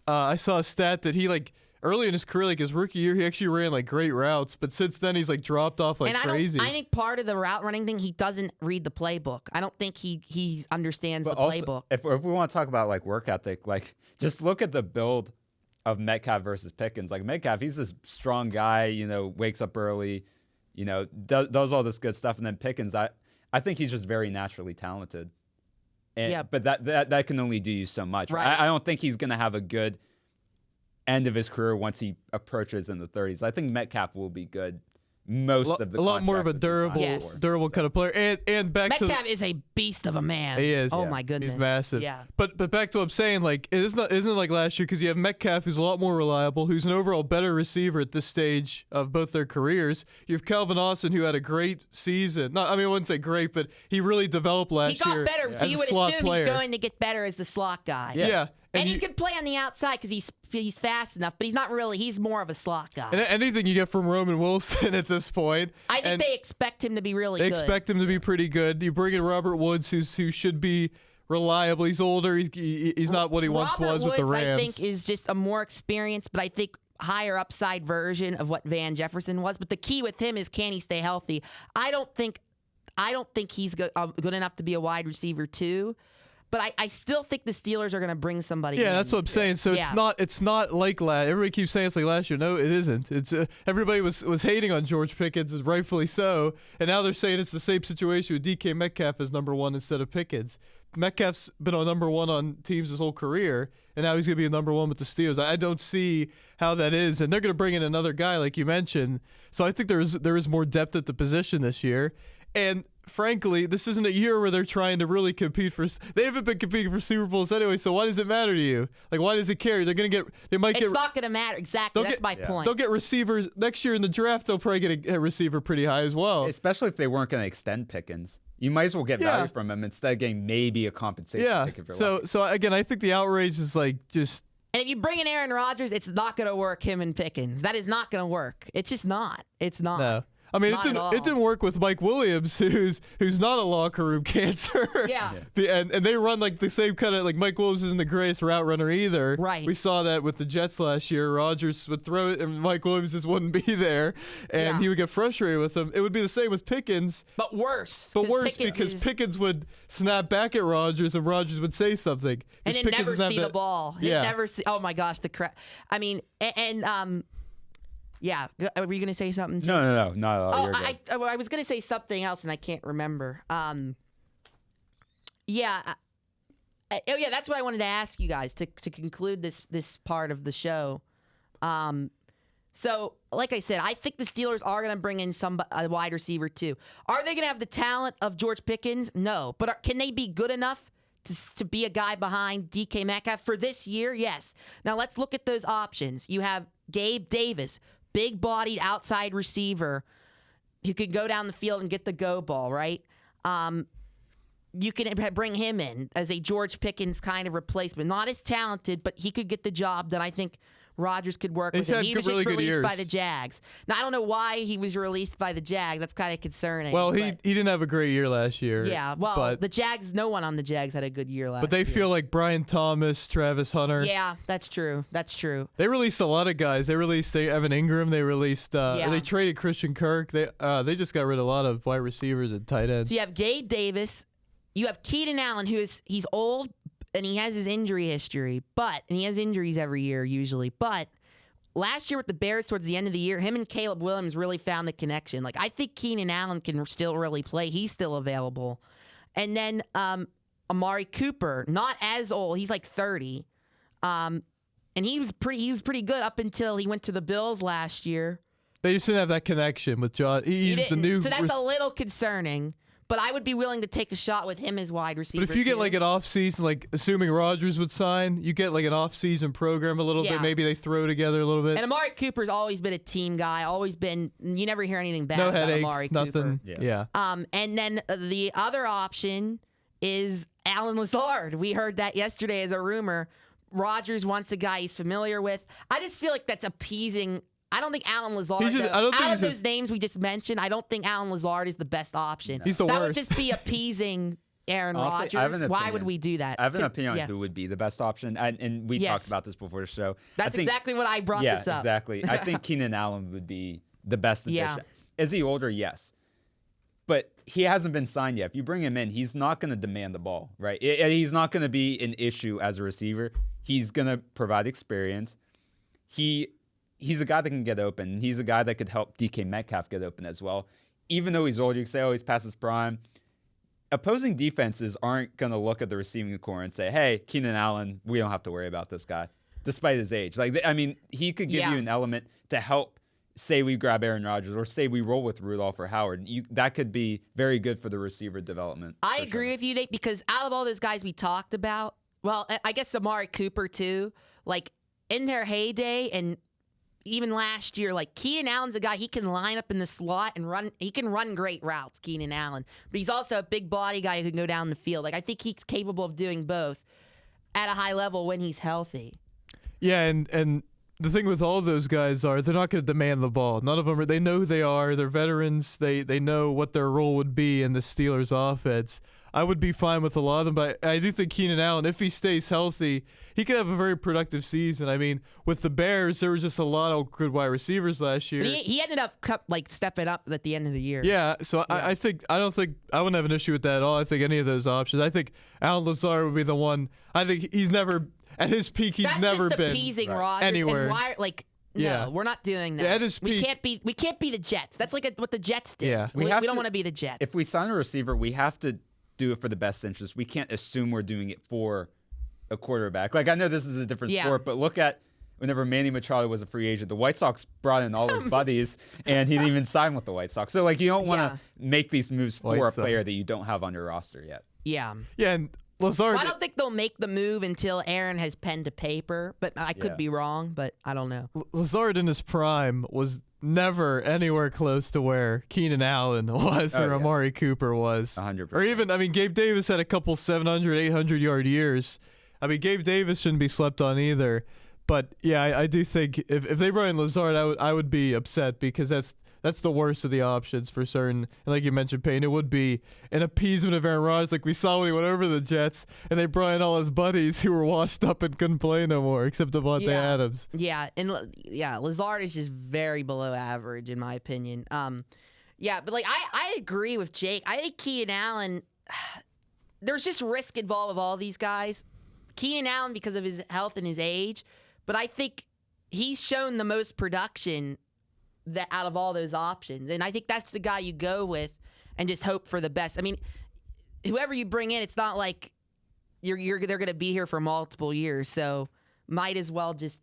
[SPEAKER 3] I saw a stat that he early in his career, his rookie year, he actually ran great routes, but since then he's dropped off crazy.
[SPEAKER 1] I think part of the route running thing, he doesn't read the playbook. I don't think he understands the playbook.
[SPEAKER 2] If we want to talk about work ethic, just look at the build of Metcalf versus Pickens. Metcalf, he's this strong guy, wakes up early, does all this good stuff, and then Pickens, I think he's just very naturally talented. But that can only do you so much.
[SPEAKER 1] Right.
[SPEAKER 2] I don't think he's going to have a good end of his career once he approaches in the 30s. I think Metcalf will be good most of the
[SPEAKER 3] a lot more of a durable kind of player. And
[SPEAKER 1] Metcalf is a beast of a man.
[SPEAKER 3] He is.
[SPEAKER 1] Oh my goodness.
[SPEAKER 3] He's massive.
[SPEAKER 1] Yeah.
[SPEAKER 3] But back to what I'm saying, isn't it like last year, because you have Metcalf, who's a lot more reliable, who's an overall better receiver at this stage of both their careers. You have Calvin Austin, who had a great season. I wouldn't say great, but he really developed last year.
[SPEAKER 1] He got better, so you would assume he's going to get better as the slot guy.
[SPEAKER 3] Yeah.
[SPEAKER 1] And he could play on the outside because he's fast enough, but he's not really. He's more of a slot guy.
[SPEAKER 3] And anything you get from Roman Wilson at this point,
[SPEAKER 1] I think they expect him to be really good.
[SPEAKER 3] They expect him to be pretty good. You bring in Robert Woods, who should be reliable. He's older. He's not what he once was with the Rams.
[SPEAKER 1] I think is just a more experienced, but I think higher upside version of what Van Jefferson was. But the key with him is, can he stay healthy? I don't think he's good enough to be a wide receiver too. But I still think the Steelers are going to bring somebody.
[SPEAKER 3] Yeah, that's what I'm saying. So it's not like last. Everybody keeps saying it's like last year. No, it isn't. It's everybody was hating on George Pickens, and rightfully so. And now they're saying it's the same situation with DK Metcalf as number one instead of Pickens. Metcalf's been a number one on teams his whole career, and now he's going to be a number one with the Steelers. I don't see how that is, and they're going to bring in another guy like you mentioned. So I think there is more depth at the position this year, and frankly, this isn't a year where they're trying to really compete for. They haven't been competing for Super Bowls anyway. So why does it matter to you? Why does it care? They're gonna get. They might get.
[SPEAKER 1] It's not gonna matter exactly. That's my point.
[SPEAKER 3] They'll get receivers next year in the draft. They'll probably get a receiver pretty high as well.
[SPEAKER 2] Especially if they weren't gonna extend Pickens. You might as well get value from him instead of getting maybe a compensation.
[SPEAKER 3] Yeah.
[SPEAKER 2] Pick if you're
[SPEAKER 3] so
[SPEAKER 2] lucky.
[SPEAKER 3] Again, I think the outrage is just.
[SPEAKER 1] And if you bring in Aaron Rodgers, it's not gonna work. Him and Pickens. That is not gonna work. It's just not. It's not.
[SPEAKER 3] No. I mean,
[SPEAKER 1] Not at all.
[SPEAKER 3] it didn't work with Mike Williams, who's not a locker room cancer.
[SPEAKER 1] Yeah.
[SPEAKER 3] And they run like the same kind of, like, Mike Williams isn't the greatest route runner either.
[SPEAKER 1] Right.
[SPEAKER 3] We saw that with the Jets last year. Rodgers would throw it, and Mike Williams just wouldn't be there, and
[SPEAKER 1] Yeah.
[SPEAKER 3] he would get frustrated with him. It would be the same with Pickens.
[SPEAKER 1] But worse.
[SPEAKER 3] But worse
[SPEAKER 1] Pickens
[SPEAKER 3] because
[SPEAKER 1] is-
[SPEAKER 3] Pickens would snap back at Rodgers, and Rodgers would say something. 'Cause
[SPEAKER 1] and then
[SPEAKER 3] Pickens
[SPEAKER 1] never
[SPEAKER 3] doesn't have
[SPEAKER 1] see the
[SPEAKER 3] that-
[SPEAKER 1] ball.
[SPEAKER 3] Yeah.
[SPEAKER 1] Never see. Oh my gosh, the crap. I mean, yeah. Were you gonna say something? Jim?
[SPEAKER 2] No, not at all.
[SPEAKER 1] Oh,
[SPEAKER 2] You're good.
[SPEAKER 1] I was gonna say something else and I can't remember. Yeah. Oh yeah, that's what I wanted to ask you guys to conclude this part of the show. So, like I said, I think the Steelers are going to bring in a wide receiver too. Are they going to have the talent of George Pickens? No. But can they be good enough to be a guy behind DK Metcalf for this year? Yes. Now, let's look at those options. You have Gabe Davis, big-bodied outside receiver who could go down the field and get the go ball, right? You can bring him in as a George Pickens kind of replacement. Not as talented, but he could get the job that I think Rodgers could work with
[SPEAKER 3] He's
[SPEAKER 1] him.
[SPEAKER 3] had
[SPEAKER 1] He was
[SPEAKER 3] really
[SPEAKER 1] just
[SPEAKER 3] good
[SPEAKER 1] released
[SPEAKER 3] years.
[SPEAKER 1] by the Jags. Now, I don't know why he was released by the Jags. That's kind of concerning.
[SPEAKER 3] Well, he
[SPEAKER 1] but-
[SPEAKER 3] didn't have a great year last year.
[SPEAKER 1] yeah, well,
[SPEAKER 3] but,
[SPEAKER 1] the Jags, no one on the Jags had a good year last
[SPEAKER 3] but they
[SPEAKER 1] year.
[SPEAKER 3] feel like Brian Thomas, Travis Hunter.
[SPEAKER 1] Yeah, that's true. That's true.
[SPEAKER 3] They released a lot of guys. They released Evan Ingram. They released.
[SPEAKER 1] Yeah.
[SPEAKER 3] They traded Christian Kirk. They just got rid of a lot of wide receivers and tight ends.
[SPEAKER 1] So you have Gabe Davis. You have Keenan Allen, he's old and he has his injury history, and he has injuries every year usually. But last year with the Bears towards the end of the year, him and Caleb Williams really found the connection. Like, I think Keenan Allen can still really play. He's still available. And then Amari Cooper, not as old. He's like 30. And he was pretty good up until he went to the Bills last year.
[SPEAKER 3] They just didn't have that connection with John. He's the
[SPEAKER 1] didn't.
[SPEAKER 3] new.
[SPEAKER 1] So that's a little concerning. But I would be willing to take a shot with him as wide receiver.
[SPEAKER 3] But if you get
[SPEAKER 1] too.
[SPEAKER 3] like an off-season, like assuming Rodgers would sign, you get like an off-season program a little
[SPEAKER 1] Yeah.
[SPEAKER 3] bit. Maybe they throw together a little bit.
[SPEAKER 1] And Amari Cooper's always been a team guy. Always been. You never hear anything bad
[SPEAKER 3] No
[SPEAKER 1] about
[SPEAKER 3] headaches,
[SPEAKER 1] Amari
[SPEAKER 3] nothing.
[SPEAKER 1] Cooper.
[SPEAKER 2] Yeah.
[SPEAKER 1] And then the other option is Alan Lazard. We heard that yesterday as a rumor. Rodgers wants a guy he's familiar with. I just feel like that's appeasing. I don't think Alan Lazard.
[SPEAKER 3] He's just- I don't think
[SPEAKER 1] out
[SPEAKER 3] he's
[SPEAKER 1] of those
[SPEAKER 3] just-
[SPEAKER 1] names we just mentioned, I don't think Alan Lazard is the best option.
[SPEAKER 3] He's the
[SPEAKER 1] that
[SPEAKER 3] worst.
[SPEAKER 1] would just be appeasing Aaron
[SPEAKER 2] Honestly, I have
[SPEAKER 1] Rodgers.
[SPEAKER 2] an
[SPEAKER 1] Why
[SPEAKER 2] opinion.
[SPEAKER 1] would we do that?
[SPEAKER 2] I have an opinion on
[SPEAKER 1] Yeah.
[SPEAKER 2] who would be the best option, and we
[SPEAKER 1] Yes.
[SPEAKER 2] talked about this before the show. I
[SPEAKER 1] That's
[SPEAKER 2] think,
[SPEAKER 1] exactly what I brought
[SPEAKER 2] yeah,
[SPEAKER 1] this up.
[SPEAKER 2] exactly. I think Keenan Allen would be the best addition.
[SPEAKER 1] Yeah.
[SPEAKER 2] Is he older? Yes. But he hasn't been signed yet. If you bring him in, he's not going to demand the ball, right? He's not going to be an issue as a receiver. He's going to provide experience. He's a guy that can get open. He's a guy that could help DK Metcalf get open as well. Even though he's old, you can say, oh, he's past his prime. Opposing defenses aren't going to look at the receiving core and say, hey, Keenan Allen, we don't have to worry about this guy, despite his age. He could give
[SPEAKER 1] Yeah.
[SPEAKER 2] you an element to help, say we grab Aaron Rodgers or say we roll with Rudolph or Howard. That could be very good for the receiver development.
[SPEAKER 1] I
[SPEAKER 2] for
[SPEAKER 1] agree
[SPEAKER 2] sure.
[SPEAKER 1] with you, Nate, because out of all those guys we talked about, well, I guess Amari Cooper too, like in their heyday and even last year, like Keenan Allen's a guy, he can line up in the slot and run. He can run great routes, Keenan Allen. But he's also a big body guy who can go down the field. Like, I think he's capable of doing both at a high level when he's healthy.
[SPEAKER 3] Yeah, and the thing with all those guys are they're not going to demand the ball. None of them they know who they are. They're veterans. They know what their role would be in the Steelers' offense. I would be fine with a lot of them, but I do think Keenan Allen, if he stays healthy, he could have a very productive season. I mean, with the Bears, there was just a lot of good wide receivers last year.
[SPEAKER 1] But he ended up stepping up at the end of the year.
[SPEAKER 3] Yeah, so I wouldn't have an issue with that at all. I think any of those options. I think Alan Lazard would be the one. I think he's never at his peak. He's
[SPEAKER 1] That's
[SPEAKER 3] never
[SPEAKER 1] just
[SPEAKER 3] been
[SPEAKER 1] appeasing
[SPEAKER 2] Right.
[SPEAKER 1] Rodgers.
[SPEAKER 3] anywhere.
[SPEAKER 1] And why, like, no,
[SPEAKER 3] Yeah.
[SPEAKER 1] we're not doing that.
[SPEAKER 3] Yeah, at his
[SPEAKER 1] we
[SPEAKER 3] peak-
[SPEAKER 1] can't be the Jets. That's like what the Jets did.
[SPEAKER 3] Yeah.
[SPEAKER 1] we
[SPEAKER 2] We have
[SPEAKER 1] don't
[SPEAKER 2] to-
[SPEAKER 1] want to be the Jets.
[SPEAKER 2] If we sign a receiver, we have to do it for the best interest. We can't assume we're doing it for a quarterback. Like, I know this is a different
[SPEAKER 1] Yeah.
[SPEAKER 2] sport, but look at whenever Manny Machado was a free agent, the White Sox brought in all his buddies, and he didn't even sign with the White Sox. So, like, you don't want to make these moves for
[SPEAKER 3] White
[SPEAKER 2] a player
[SPEAKER 3] Sox.
[SPEAKER 2] that you don't have on your roster yet.
[SPEAKER 1] Yeah.
[SPEAKER 3] Yeah, and Lazard.
[SPEAKER 1] Well, I don't think they'll make the move until Aaron has pen to paper, but I could
[SPEAKER 2] Yeah.
[SPEAKER 1] be wrong, but I don't know.
[SPEAKER 3] Lazard in his prime was never anywhere close to where Keenan Allen was
[SPEAKER 2] Oh,
[SPEAKER 3] or
[SPEAKER 2] yeah.
[SPEAKER 3] Amari Cooper was.
[SPEAKER 2] 100%.
[SPEAKER 3] Or even, I mean, Gabe Davis had a couple 700, 800-yard years. I mean, Gabe Davis shouldn't be slept on either. But, yeah, I do think if they brought in Lazard, I would be upset because that's that's the worst of the options for certain. And like you mentioned, Payne, it would be an appeasement of Aaron Rodgers, like we saw when he went over the Jets, and they brought in all his buddies who were washed up and couldn't play no more, except Devontae Adams.
[SPEAKER 1] Yeah, and Lazard is just very below average in my opinion. Yeah, but like I agree with Jake. I think Keenan Allen, there's just risk involved with all these guys. Keenan Allen because of his health and his age, but I think he's shown the most production that out of all those options, and I think that's the guy you go with and just hope for the best. I mean, whoever you bring in, it's not like they're going to be here for multiple years, so might as well just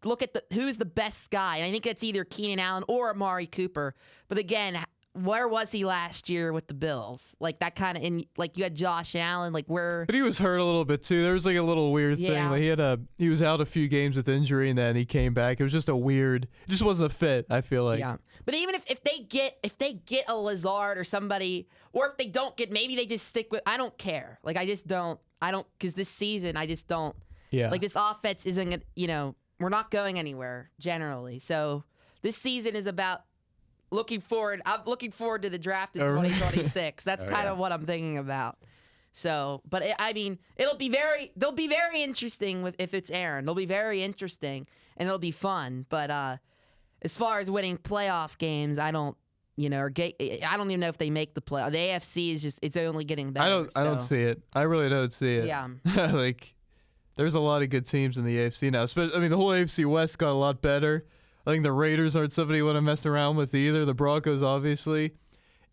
[SPEAKER 1] look at who's the best guy. And I think it's either Keenan Allen or Amari Cooper. But again, where was he last year with the Bills? Like that kind of like you had Josh Allen, like where.
[SPEAKER 3] But he was hurt a little bit too. There was like a little weird thing. Like he was out a few games with injury and then he came back. It was just it just wasn't a fit, I feel like.
[SPEAKER 1] Yeah. But even if they get a Lazard or somebody, or if they don't get, maybe they just stick with. I don't care. Like I don't because this season I just don't.
[SPEAKER 3] Yeah.
[SPEAKER 1] Like this offense isn't we're not going anywhere generally. So this season is about. I'm looking forward to the draft in 2026. That's kind of what I'm thinking about. So, but they'll be very interesting if it's Aaron. They'll be very interesting and it'll be fun. But as far as winning playoff games, I don't even know if they make the play. The AFC is it's only getting better.
[SPEAKER 3] I don't see it. I really don't see it.
[SPEAKER 1] Yeah.
[SPEAKER 3] Like, there's a lot of good teams in the AFC now. The whole AFC West got a lot better. I think the Raiders aren't somebody you want to mess around with either. The Broncos, obviously.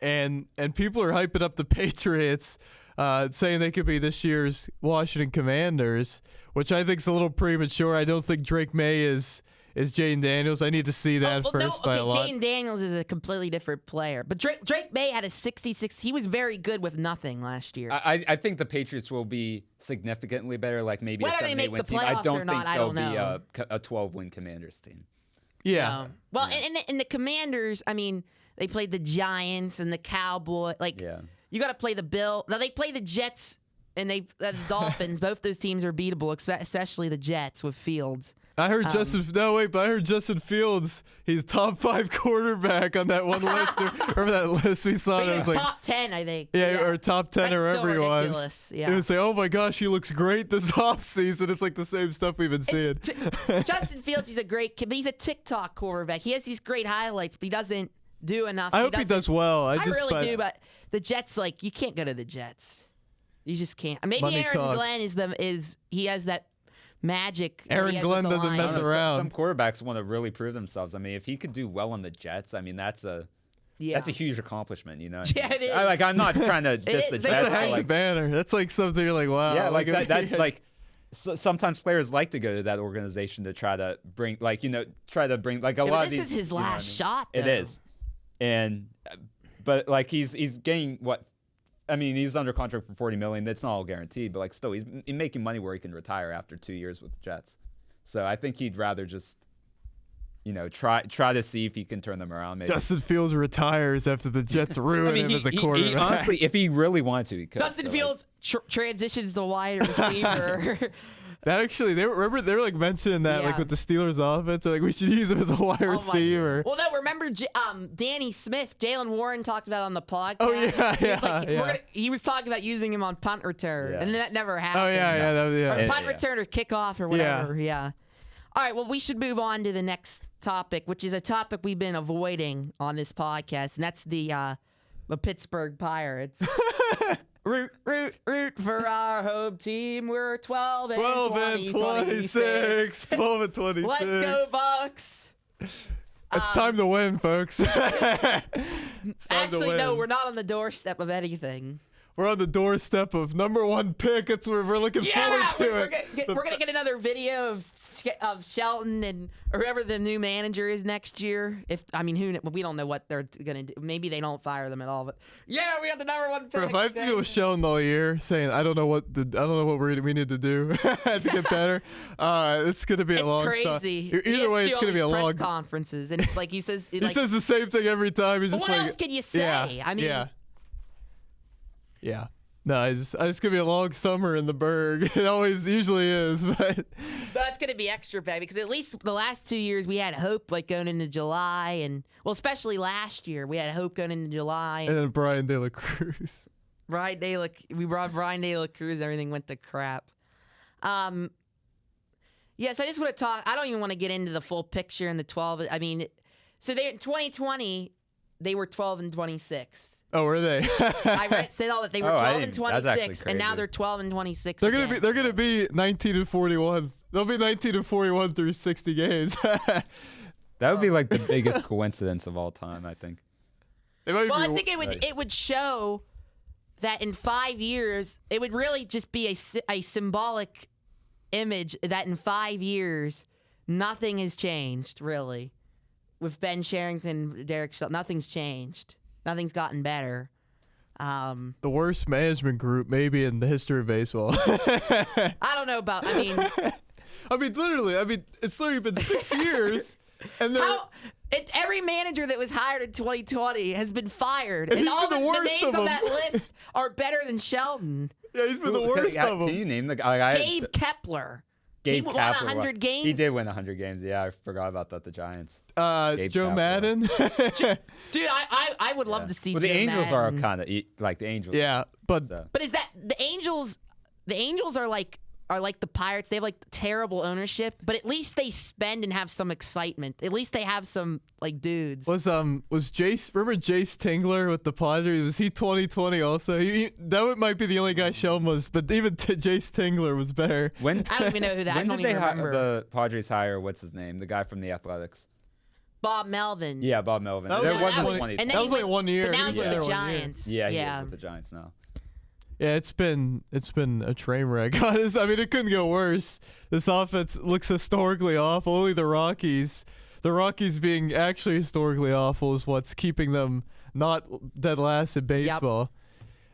[SPEAKER 3] And people are hyping up the Patriots, saying they could be this year's Washington Commanders, which I think is a little premature. I don't think Drake May is Jaden Daniels. I need to see that first by a lot.
[SPEAKER 1] Jaden Daniels is a completely different player. But Drake May had a 66. He was very good with nothing last year.
[SPEAKER 2] I think the Patriots will be significantly better, like maybe
[SPEAKER 1] Whether
[SPEAKER 2] a 7-8 win team. I don't think they'll be a 12-win Commanders team.
[SPEAKER 3] Yeah.
[SPEAKER 1] Well, and the Commanders, they played the Giants and the Cowboys. You got to play the Bill. Now, they play the Jets and the Dolphins. Both those teams are beatable, especially the Jets with Fields.
[SPEAKER 3] I heard Justin Fields. He's top 5 quarterback on that one list. Remember that list we saw?
[SPEAKER 1] He
[SPEAKER 3] was
[SPEAKER 1] like top 10, I think.
[SPEAKER 3] Yeah, or top 10 or whatever he was.
[SPEAKER 1] Yeah.
[SPEAKER 3] It would say, "Oh my gosh, he looks great this offseason." It's like the same stuff we've been seeing.
[SPEAKER 1] Justin Fields, he's a great kid, but he's a TikTok quarterback. He has these great highlights, but he doesn't do enough.
[SPEAKER 3] I hope he does well. I
[SPEAKER 1] really do, but the Jets, you can't go to the Jets. You just can't. Maybe Aaron Glenn he has that magic.
[SPEAKER 3] Aaron Glenn doesn't mess around.
[SPEAKER 2] Some quarterbacks want to really prove themselves. If he could do well on the Jets, that's a huge accomplishment,
[SPEAKER 1] Yeah, it is.
[SPEAKER 2] I'm not trying to diss the Jets.
[SPEAKER 3] That's a hang banner. That's like something you're like, wow.
[SPEAKER 2] Yeah, sometimes players like to go to that organization to try to bring, a lot of these.
[SPEAKER 1] This is his last shot, though.
[SPEAKER 2] It is, but he's getting what. He's under contract for $40 million. That's not all guaranteed, but still, he's making money where he can retire after 2 years with the Jets. So I think he'd rather just, try to see if he can turn them around. Maybe.
[SPEAKER 3] Justin Fields retires after the Jets ruin him as a quarterback.
[SPEAKER 2] Honestly, if he really wanted to, he could.
[SPEAKER 1] Justin Fields transitions to wide receiver.
[SPEAKER 3] That actually, they were mentioning that with the Steelers offense, we should use him as a wide receiver.
[SPEAKER 1] Well, no, remember Danny Smith, Jalen Warren talked about it on the podcast.
[SPEAKER 3] Oh yeah,
[SPEAKER 1] he was talking about using him on punt return, and that never happened.
[SPEAKER 3] Oh yeah.
[SPEAKER 1] Or punt return or kickoff or whatever. Yeah. All right, well, we should move on to the next topic, which is a topic we've been avoiding on this podcast, and that's the Pittsburgh Pirates. Root for our home team. We're 12 and 26.
[SPEAKER 3] 12 and 26.
[SPEAKER 1] Let's go, Bucks.
[SPEAKER 3] It's time to win, folks.
[SPEAKER 1] Actually, no, we're not on the doorstep of anything.
[SPEAKER 3] We're on the doorstep of #1 pick. That's where we're looking forward to it.
[SPEAKER 1] We're gonna get another video of Shelton and whoever the new manager is next year. We don't know what they're gonna do. Maybe they don't fire them at all. But yeah, we have the #1 pick.
[SPEAKER 3] Bro, if I have to deal with Shelton all year saying I don't know what we need to do to get better, it's gonna be a long shot.
[SPEAKER 1] Crazy.
[SPEAKER 3] Either way, it's gonna be a long
[SPEAKER 1] press conferences, and it's like he says.
[SPEAKER 3] He says the same thing every time. He's just
[SPEAKER 1] what else can you say?
[SPEAKER 3] Yeah. No, it's gonna be a long summer in the Berg. It always usually is, but
[SPEAKER 1] That's going to be extra bad because at least the last 2 years we had hope, like going into July, and well, especially last year we had hope going into July.
[SPEAKER 3] and then Brian De La Cruz.
[SPEAKER 1] We brought Brian De La Cruz. Everything went to crap. Yes, I just want to talk. I don't even want to get into the full picture in the 12. I mean, so they in 2020 they were 12-26.
[SPEAKER 3] Oh, were they?
[SPEAKER 1] I said that they were
[SPEAKER 2] Oh, I
[SPEAKER 1] 12 and
[SPEAKER 2] didn't- that's actually
[SPEAKER 1] 26, and now
[SPEAKER 2] crazy.
[SPEAKER 1] they're 12 and 26.
[SPEAKER 3] They're
[SPEAKER 1] again.
[SPEAKER 3] gonna be 19-41. They'll be 19-41 through 60 games.
[SPEAKER 2] That would be like the biggest coincidence of all time, I think.
[SPEAKER 3] It might
[SPEAKER 1] Well,
[SPEAKER 3] be,
[SPEAKER 1] I think it would show that in 5 years it would really just be a symbolic image that in 5 years nothing has changed really with Ben Sherrington, Derek Shelton. Nothing's changed. Nothing's gotten better.
[SPEAKER 3] the worst management group maybe in the history of baseball.
[SPEAKER 1] I don't know about. I mean,
[SPEAKER 3] I mean, literally. I mean, it's literally been 6 years, and they're.
[SPEAKER 1] every manager that was hired in 2020 has been fired,
[SPEAKER 3] And
[SPEAKER 1] and
[SPEAKER 3] he's
[SPEAKER 1] all
[SPEAKER 3] been
[SPEAKER 1] the
[SPEAKER 3] the worst
[SPEAKER 1] names
[SPEAKER 3] of
[SPEAKER 1] on
[SPEAKER 3] them.
[SPEAKER 1] that list are better than Sheldon.
[SPEAKER 3] Yeah, he's been the worst of
[SPEAKER 2] Can
[SPEAKER 3] them.
[SPEAKER 2] you name the guy?
[SPEAKER 1] Gabe Kepler.
[SPEAKER 2] Gabe
[SPEAKER 1] he won
[SPEAKER 2] Kapler
[SPEAKER 1] 100 games.
[SPEAKER 2] He did win 100 games. Yeah, I forgot about that. The Giants. Gabe
[SPEAKER 3] Joe
[SPEAKER 2] Kapler.
[SPEAKER 3] Madden.
[SPEAKER 1] Dude, I would love to see.
[SPEAKER 2] Well, the
[SPEAKER 1] Joe
[SPEAKER 2] Angels are
[SPEAKER 1] Madden.
[SPEAKER 2] kind of like the Angels.
[SPEAKER 3] Yeah, but
[SPEAKER 2] So.
[SPEAKER 1] But is that the Angels? The Angels are like the Pirates. They have like terrible ownership, but at least they spend and have some excitement. At least they have some like dudes.
[SPEAKER 3] was Jace? Remember Jace Tingler with the Padres? Was he 2020 also? That might be the only guy Sheldon was, but even Jace Tingler was better.
[SPEAKER 2] When
[SPEAKER 1] I don't even know who that. I
[SPEAKER 2] when
[SPEAKER 1] don't
[SPEAKER 2] did they
[SPEAKER 1] even remember.
[SPEAKER 2] the Padres hire? What's his name? The guy from the Athletics.
[SPEAKER 1] Bob Melvin.
[SPEAKER 2] Yeah, Bob Melvin.
[SPEAKER 3] That
[SPEAKER 2] There
[SPEAKER 3] was-
[SPEAKER 2] wasn't
[SPEAKER 3] that was-
[SPEAKER 2] 20.
[SPEAKER 1] and then
[SPEAKER 3] That
[SPEAKER 1] he
[SPEAKER 3] was like
[SPEAKER 1] went-
[SPEAKER 3] 1 year.
[SPEAKER 1] But now
[SPEAKER 3] He
[SPEAKER 1] he's
[SPEAKER 3] was
[SPEAKER 1] with
[SPEAKER 3] there
[SPEAKER 1] the
[SPEAKER 3] 1 year.
[SPEAKER 1] Giants.
[SPEAKER 2] Yeah, he
[SPEAKER 1] yeah.
[SPEAKER 2] is with the Giants now.
[SPEAKER 3] Yeah, it's been a train wreck. Honest, I mean, it couldn't go worse. This offense looks historically awful. Only the Rockies being actually historically awful is what's keeping them not dead last in baseball.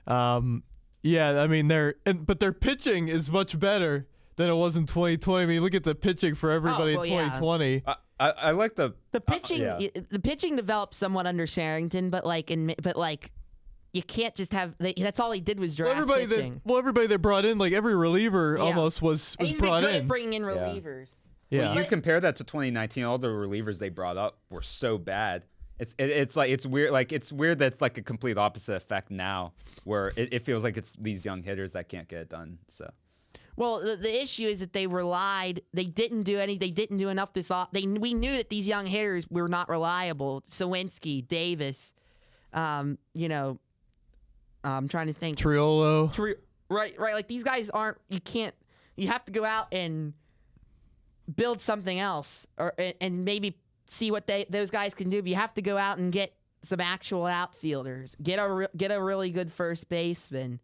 [SPEAKER 3] Yeah, I mean but their pitching is much better than it was in 2020. I mean, look at the pitching for everybody
[SPEAKER 1] well,
[SPEAKER 3] in
[SPEAKER 1] yeah.
[SPEAKER 3] 2020.
[SPEAKER 2] I like the
[SPEAKER 1] pitching.
[SPEAKER 2] yeah.
[SPEAKER 1] The pitching developed somewhat under Sherrington, but you can't just have. That's all he did was draft pitching.
[SPEAKER 3] Everybody they brought in, like every reliever
[SPEAKER 1] Yeah.
[SPEAKER 3] almost was
[SPEAKER 1] And he's been
[SPEAKER 3] brought
[SPEAKER 1] good
[SPEAKER 3] in.
[SPEAKER 1] at bringing in relievers.
[SPEAKER 3] Yeah.
[SPEAKER 2] When you compare that to 2019, all the relievers they brought up were so bad. It's weird. Like it's weird that it's like a complete opposite effect now, where it feels like it's these young hitters that can't get it done. So.
[SPEAKER 1] Well, the issue is that they relied. They didn't do enough this off. We knew that these young hitters were not reliable. Sawinski, Davis, I'm trying to think.
[SPEAKER 3] Triolo.
[SPEAKER 1] Right. Like these guys aren't. You can't. You have to go out and build something else, and maybe see what those guys can do. But you have to go out and get some actual outfielders. Get a really good first baseman.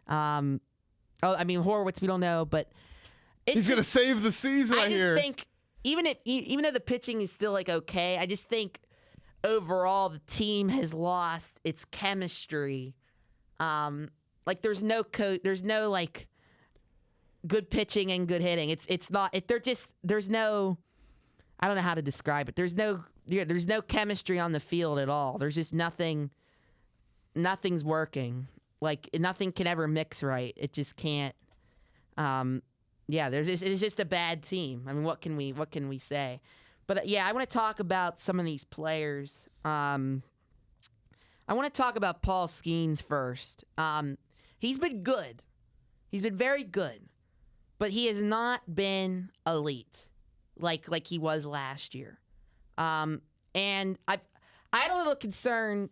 [SPEAKER 1] Horowitz, we don't know, but
[SPEAKER 3] He's gonna save the season. I hear.
[SPEAKER 1] I just think even though the pitching is still like okay, I just think overall the team has lost its chemistry. There's no like good pitching and good hitting. There's no, I don't know how to describe it. There's no chemistry on the field at all. There's just nothing's working. Like nothing can ever mix right. It just can't. It's just a bad team. I mean, what can we say? But I want to talk about some of these players. I want to talk about Paul Skeens first. He's been good. He's been very good, but he has not been elite like he was last year. And I had a little concern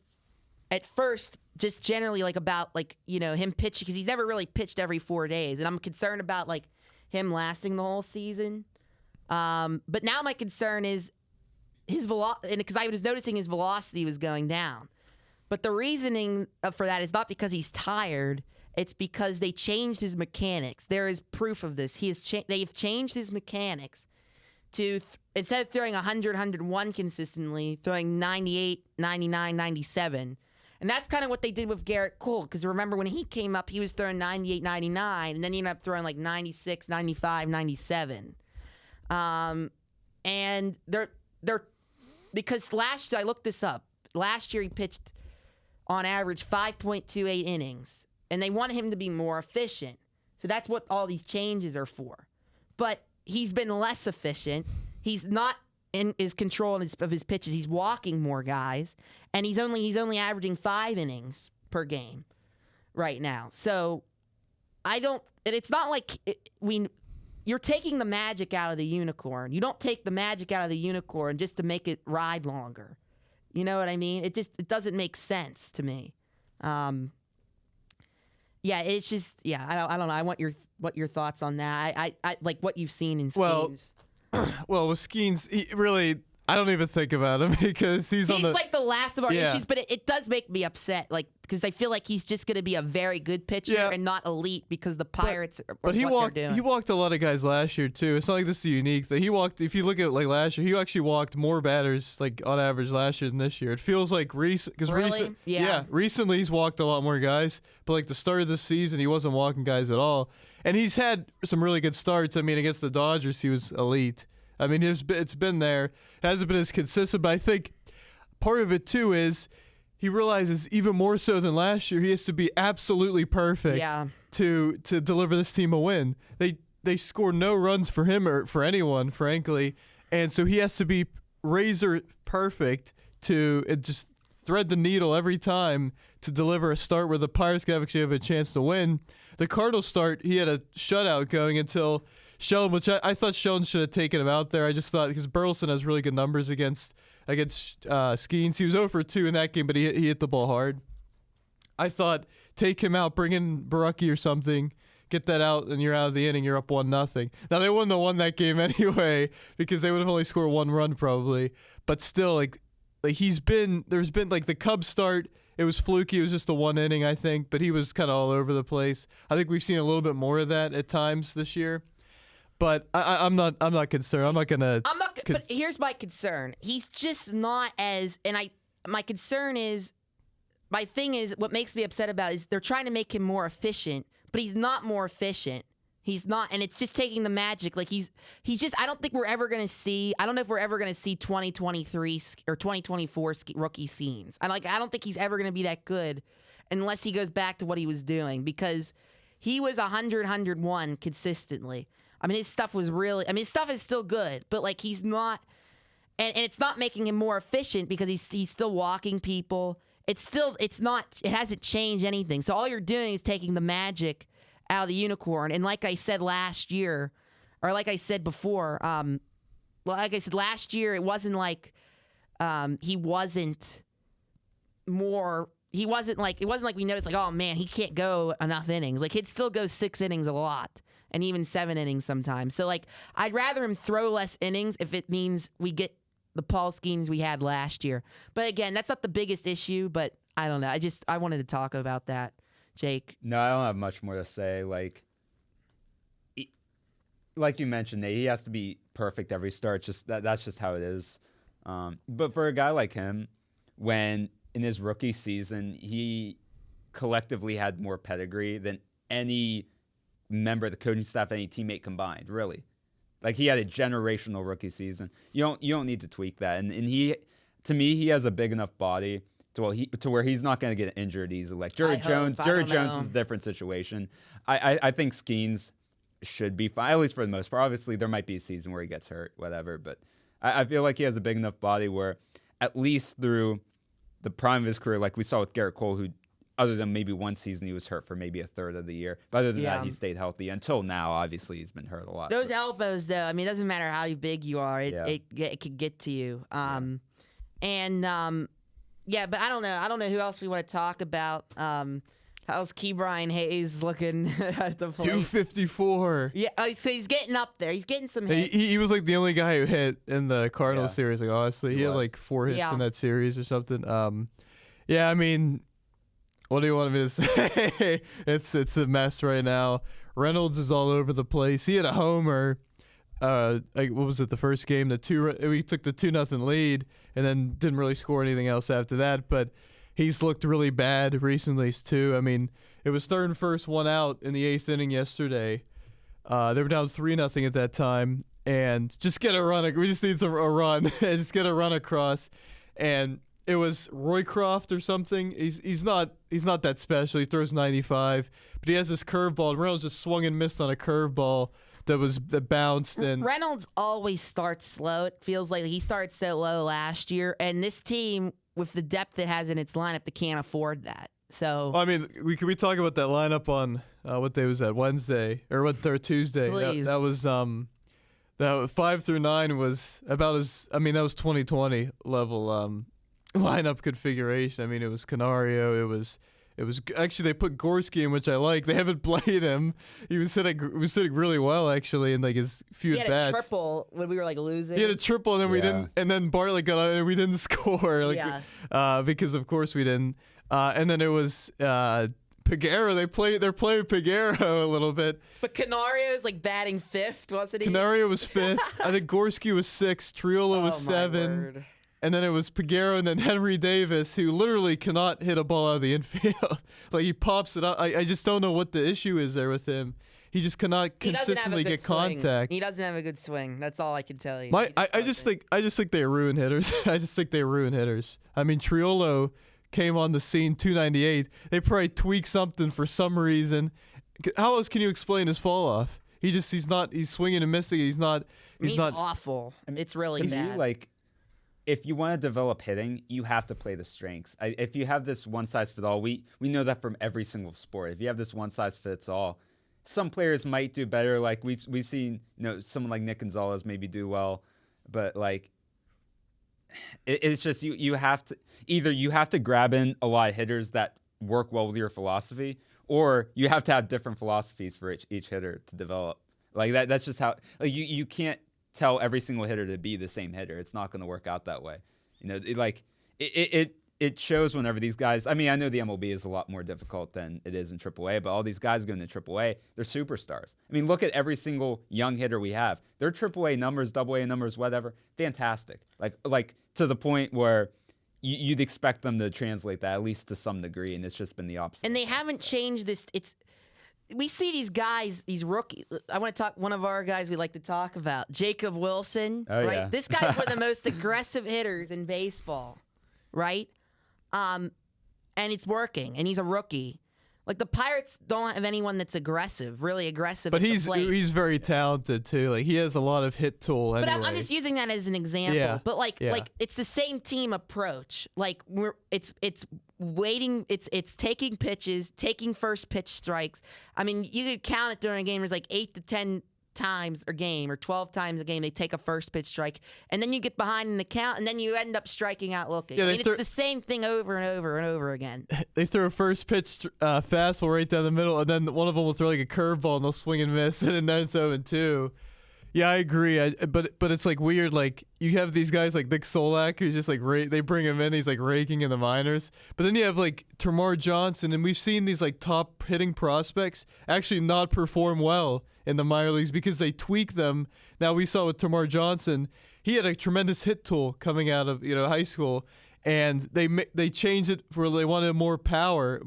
[SPEAKER 1] at first, just generally about him pitching, because he's never really pitched every 4 days, and I'm concerned about him lasting the whole season. But now my concern is his velocity, because I was noticing his velocity was going down. But the reasoning for that is not because he's tired. It's because they changed his mechanics. There is proof of this. They've changed his mechanics to, instead of throwing 100, 101 consistently, throwing 98, 99, 97. And that's kind of what they did with Garrett Cole, because remember when he came up, he was throwing 98, 99, and then he ended up throwing 96, 95, 97. And they're because I looked this up. Last year he pitched on average 5.28 innings, and they want him to be more efficient. So that's what all these changes are for. But he's been less efficient. He's not in his control of his pitches. He's walking more guys, and he's only averaging 5 innings per game right now. So it's not like you're taking the magic out of the unicorn. You don't take the magic out of the unicorn just to make it ride longer. You know what I mean? It doesn't make sense to me. It's just I don't know. I want your thoughts on that. I like what you've seen in Skeens.
[SPEAKER 3] Well, with Skeens, I don't even think about him because he's
[SPEAKER 1] like the last of our issues, but it does make me upset, like, because I feel like he's just going to be a very good pitcher and not elite because the Pirates are what they're doing.
[SPEAKER 3] He walked a lot of guys last year too. It's not like this is unique. That he walked. If you look at like last year, he actually walked more batters like on average last year than this year. It feels like recently he's walked a lot more guys, but like the start of the season, he wasn't walking guys at all. And he's had some really good starts. I mean, against the Dodgers, he was elite. I mean, it's been there. It hasn't been as consistent, but I think part of it, too, is he realizes even more so than last year, he has to be absolutely perfect to deliver this team a win. They score no runs for him or for anyone, frankly, and so he has to be razor perfect to just thread the needle every time to deliver a start where the Pirates can actually have a chance to win. The Cardinals start, he had a shutout going until Sheldon, which I thought Sheldon should have taken him out there. I just thought because Burleson has really good numbers against Skeens. He was 0 for 2 in that game, but he hit the ball hard. I thought take him out, bring in Baraki or something, get that out, and you're out of the inning. You're up 1-0. Now they wouldn't have won that game anyway because they would have only scored 1 run probably. But still, like there's been like the Cubs start. It was fluky. It was just a 1 inning, I think, but he was kind of all over the place. I think we've seen a little bit more of that at times this year. But I'm not concerned. I'm not gonna.
[SPEAKER 1] But here's my concern. He's just not as. And my concern is, my thing is, what makes me upset about is they're trying to make him more efficient, but he's not more efficient. He's not, and it's just taking the magic. Like he's just. I don't think we're ever gonna see. I don't know if we're ever gonna see 2023 or 2024 rookie Skeens. I don't think he's ever gonna be that good, unless he goes back to what he was doing, because he was 100, 101 consistently. I mean, his stuff was really. I mean, his stuff is still good, but like he's not, and it's not making him more efficient because he's still walking people. It's not. It hasn't changed anything. So all you're doing is taking the magic out of the unicorn. And like I said last year, or like I said before, like I said last year, it wasn't like he wasn't more. He wasn't like, it wasn't like we noticed like, oh man, he can't go enough innings. Like he'd still go 6 innings a lot, and even 7 innings sometimes. So like, I'd rather him throw less innings if it means we get the Paul Skeens we had last year. But again, that's not the biggest issue, but I don't know. I wanted to talk about that, Jake.
[SPEAKER 2] No, I don't have much more to say. Like you mentioned, Nate, he has to be perfect every start. That's just how it is. But for a guy like him, when in his rookie season, he collectively had more pedigree than any member of the coaching staff, any teammate combined, really. Like, he had a generational rookie season. You don't need to tweak that. And he, to me, he has a big enough body to where he's not going to get injured easily. Like Jared Jones is a different situation. I think Skeens should be fine, at least for the most part. Obviously, there might be a season where he gets hurt, whatever. But I feel like he has a big enough body where, at least through the prime of his career, like we saw with Garrett Cole, who, other than maybe one season, he was hurt for maybe a third of the year. But other than that, he stayed healthy. Until now, obviously, he's been hurt a lot.
[SPEAKER 1] Those elbows, though, I mean, it doesn't matter how big you are. It could get to you. But I don't know. I don't know who else we want to talk about. How's Ke'Bryan Hayes looking at the plate?
[SPEAKER 3] 254.
[SPEAKER 1] Yeah, so he's getting up there. He's getting some hits.
[SPEAKER 3] He was like the only guy who hit in the Cardinals series. Like, honestly, he had like 4 hits in that series or something. I mean, what do you want me to say? It's a mess right now. Reynolds is all over the place. He had a homer. What was it? The first game, we took the 2-0 lead, and then didn't really score anything else after that. But he's looked really bad recently too. I mean, it was 3rd and 1st, 1 out in the 8th inning yesterday. They were down 3-0 at that time, and just get a run. We just need a run. Just get a run across, and it was Roycroft or something. He's not that special. He throws 95, but he has this curveball. And Reynolds just swung and missed on a curveball that bounced. And
[SPEAKER 1] Reynolds always starts slow. It feels like he started so low last year, and this team with the depth it has in its lineup, they can't afford that. So
[SPEAKER 3] I mean, can we talk about that lineup on what day was that? Wednesday or Tuesday?
[SPEAKER 1] Please.
[SPEAKER 3] That was that 5 through 9 was about as that was 2020 level lineup configuration. I mean, it was Canario. It was actually they put Gorski in, which I like. They haven't played him. He was hitting really well actually in like his few
[SPEAKER 1] he
[SPEAKER 3] at
[SPEAKER 1] had
[SPEAKER 3] bats.
[SPEAKER 1] a triple when we were like losing.
[SPEAKER 3] He had a triple, and then we didn't. And then Bartlett got on, and we didn't score. Because of course we didn't. And then it was Peguero. They're playing Peguero a little bit.
[SPEAKER 1] But Canario is like batting fifth, wasn't he?
[SPEAKER 3] Canario was fifth. I think Gorski was sixth. Triolo was
[SPEAKER 1] my
[SPEAKER 3] 7.
[SPEAKER 1] word.
[SPEAKER 3] And then it was Peguero and then Henry Davis, who literally cannot hit a ball out of the infield. Like he pops it up. I just don't know what the issue is there with him. He just cannot consistently get contact.
[SPEAKER 1] He doesn't have a good swing. That's all I can tell you.
[SPEAKER 3] I just think they ruin hitters. I just think they ruin hitters. I mean, Triolo came on the scene 298. They probably tweaked something for some reason. How else can you explain his fall off? He's swinging and missing. He's not
[SPEAKER 1] awful. It's really bad.
[SPEAKER 2] If you want to develop hitting, you have to play the strengths. If you have this one size fits all, we know that from every single sport. If you have this one size fits all, some players might do better. Like we've seen, someone like Nick Gonzalez maybe do well, but like it's just you have to grab in a lot of hitters that work well with your philosophy, or you have to have different philosophies for each hitter to develop. Like that's just how you can't tell every single hitter to be the same hitter. It's not going to work out that way. It shows whenever these guys. I mean, I know the MLB is a lot more difficult than it is in AAA, but all these guys going to AAA, they're superstars. I mean, look at every single young hitter we have. Their AAA numbers, AA numbers, whatever, fantastic. Like to the point where you'd expect them to translate that at least to some degree, and it's just been the opposite.
[SPEAKER 1] And they haven't changed this. We see these guys, these rookies. I want to talk. One of our guys we like to talk about, Jacob Wilson.
[SPEAKER 2] Oh,
[SPEAKER 1] right?
[SPEAKER 2] yeah.
[SPEAKER 1] This guy's one of the most aggressive hitters in baseball, right? And it's working. And he's a rookie. Like the Pirates don't have anyone that's really aggressive.
[SPEAKER 3] But
[SPEAKER 1] at the plate.
[SPEAKER 3] he's very talented too. Like he has a lot of hit tool. Anyway.
[SPEAKER 1] But I'm just using that as an example.
[SPEAKER 3] Yeah.
[SPEAKER 1] But like it's the same team approach. Like it's waiting. It's taking pitches, taking first pitch strikes. I mean, you could count it during a game. There's like 8 to 10 times a game or 12 times a game they take a first pitch strike, and then you get behind in the count, and then you end up striking out looking.
[SPEAKER 3] Yeah,
[SPEAKER 1] it's the same thing over and over and over again.
[SPEAKER 3] They throw a first pitch fastball right down the middle, and then one of them will throw like a curveball, and they'll swing and miss, and then it's 0-2. Yeah, I agree. But it's like weird. Like you have these guys like Nick Solak, who's just like they bring him in. He's like raking in the minors. But then you have like Tamar Johnson, and we've seen these like top hitting prospects actually not perform well in the minor leagues because they tweak them. Now we saw with Tamar Johnson, he had a tremendous hit tool coming out of high school. And they changed it for they wanted more power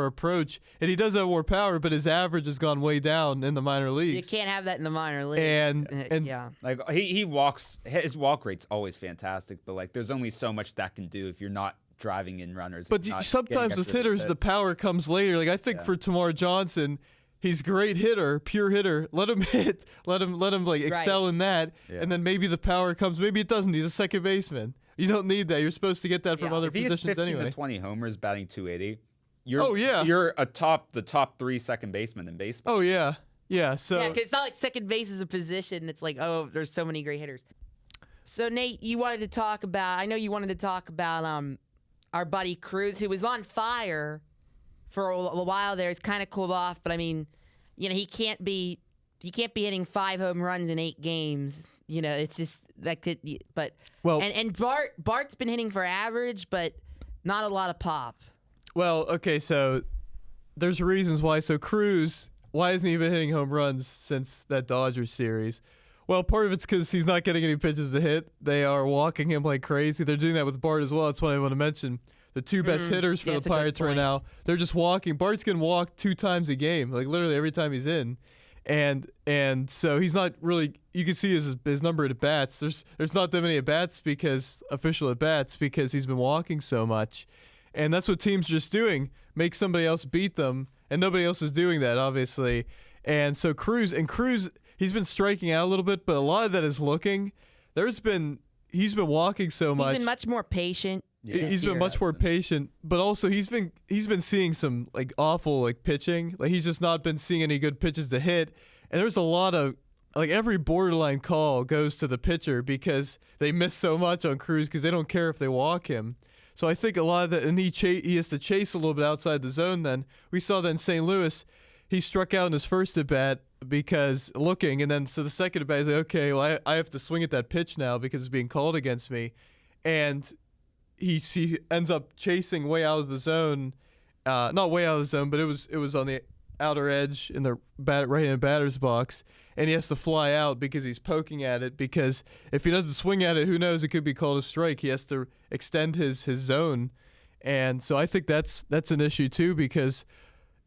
[SPEAKER 3] approach, and he does have more power, but his average has gone way down in the minor leagues.
[SPEAKER 1] You can't have that in the minor leagues.
[SPEAKER 3] And
[SPEAKER 1] yeah,
[SPEAKER 2] like he walks, his walk rate's always fantastic, but like there's only so much that can do if you're not driving in runners.
[SPEAKER 3] But sometimes with hitters, the power comes later. Like I think for Tamar Johnson, he's a great hitter, pure hitter. Let him hit, let him like excel in that, and then maybe the power comes. Maybe it doesn't. He's a second baseman. You don't need that. You're supposed to get that from other positions
[SPEAKER 2] if he hits 15
[SPEAKER 3] anyway.
[SPEAKER 2] to 20 homers, batting 280.
[SPEAKER 3] You're
[SPEAKER 2] the top 3 second baseman in baseball.
[SPEAKER 3] Oh yeah, yeah. So
[SPEAKER 1] because it's not like second base is a position. It's like there's so many great hitters. So Nate, you wanted to talk about. I know you wanted to talk about our buddy Cruz, who was on fire for a while there. It's kind of cooled off, but I mean, he can't be hitting 5 home runs in 8 games. It's just that could. But and Bart's been hitting for average, but not a lot of pop.
[SPEAKER 3] Well, okay, so there's reasons why. So Cruz, why hasn't he been hitting home runs since that Dodgers series? Well, part of it's because he's not getting any pitches to hit. They are walking him like crazy. They're doing that with Bart as well. That's what I want to mention. The 2 best hitters for the Pirates right now, they're just walking. Bart's getting walked 2 times a game, like literally every time he's in. and so he's not really. You can see his number of at bats. There's not that many at bats official at bats because he's been walking so much, and that's what teams are just doing. Make somebody else beat them, and nobody else is doing that, obviously. And so Cruz, he's been striking out a little bit, but a lot of that is looking. He's been walking so much.
[SPEAKER 1] He's been much more patient.
[SPEAKER 2] Yeah.
[SPEAKER 3] He's been much more patient, but also he's been seeing some like awful like pitching. Like he's just not been seeing any good pitches to hit. And there's a lot of like every borderline call goes to the pitcher because they miss so much on Cruz because they don't care if they walk him. So I think a lot of that, and he has to chase a little bit outside the zone. Then we saw that in St. Louis. He struck out in his first at bat because looking, and then so the second at bat, he's like, okay, well, I have to swing at that pitch now because it's being called against me, and he ends up chasing way out of the zone, not way out of the zone, but it was on the outer edge in the right-handed batter's box, and he has to fly out because he's poking at it. Because if he doesn't swing at it, who knows? It could be called a strike. He has to extend his zone, and so I think that's an issue too because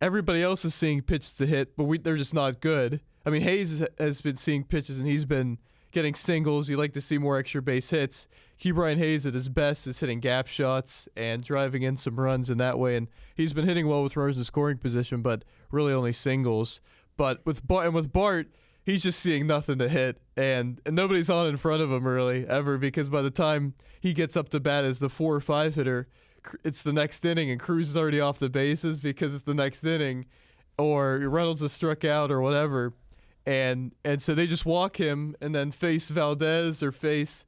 [SPEAKER 3] everybody else is seeing pitches to hit, but they're just not good. I mean, Hayes has been seeing pitches, and he's been getting singles. You like to see more extra base hits. Ke'Bryan Hayes at his best is hitting gap shots and driving in some runs in that way, and he's been hitting well with runners in scoring position, but really only singles. But with Bart, he's just seeing nothing to hit, and nobody's on in front of him really ever because by the time he gets up to bat as the 4 or 5 hitter, it's the next inning and Cruz is already off the bases because it's the next inning, or Reynolds has struck out or whatever, and so they just walk him and then face Valdez or face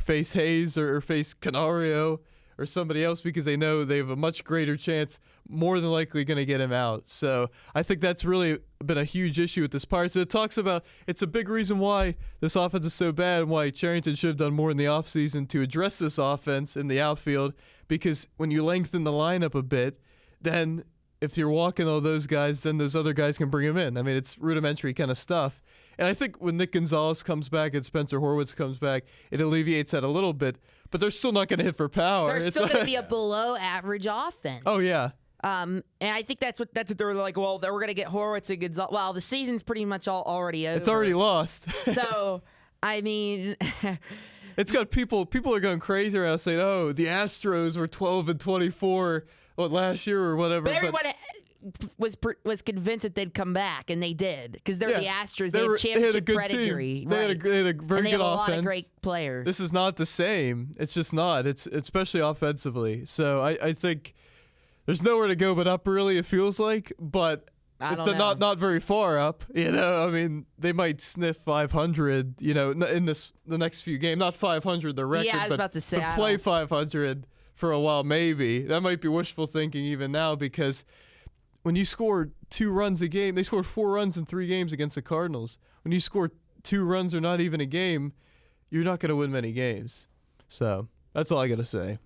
[SPEAKER 3] Hayes or face Canario or somebody else because they know they have a much greater chance, more than likely going to get him out. So I think that's really been a huge issue with this Pirates. So it talks about it's a big reason why this offense is so bad and why Cherington should have done more in the offseason to address this offense in the outfield, because when you lengthen the lineup a bit, then if you're walking all those guys, then those other guys can bring them in. I mean, it's rudimentary kind of stuff. And I think when Nick Gonzalez comes back and Spencer Horwitz comes back, it alleviates that a little bit. But they're still not going to hit for power.
[SPEAKER 1] They're still going to be a below-average offense.
[SPEAKER 3] Oh, yeah.
[SPEAKER 1] And I think that's what they're like. Well, we're going to get Horwitz and Gonzalez. Well, the season's pretty much already over.
[SPEAKER 3] It's already lost.
[SPEAKER 1] So, I mean,
[SPEAKER 3] it's got people are going crazy around saying, "Oh, the Astros were 12-24 last year or whatever."
[SPEAKER 1] But everyone was convinced that they'd come back, and they did because they're the Astros. They have championship pedigree.
[SPEAKER 3] Team. They had a very
[SPEAKER 1] and
[SPEAKER 3] good
[SPEAKER 1] they have a
[SPEAKER 3] offense.
[SPEAKER 1] lot of great players.
[SPEAKER 3] This is not the same. It's just not. It's especially offensively. So I think there's nowhere to go but up. Really, it feels like, but it's not very far up. You know, I mean, they might sniff 500. You know, in the next few games, not 500 the record,
[SPEAKER 1] yeah, I was
[SPEAKER 3] but
[SPEAKER 1] about to say,
[SPEAKER 3] but play 500 for a while. Maybe that might be wishful thinking even now because when you score 2 runs a game, they scored 4 runs in 3 games against the Cardinals. When you score 2 runs or not even a game, you're not going to win many games. So that's all I got to say.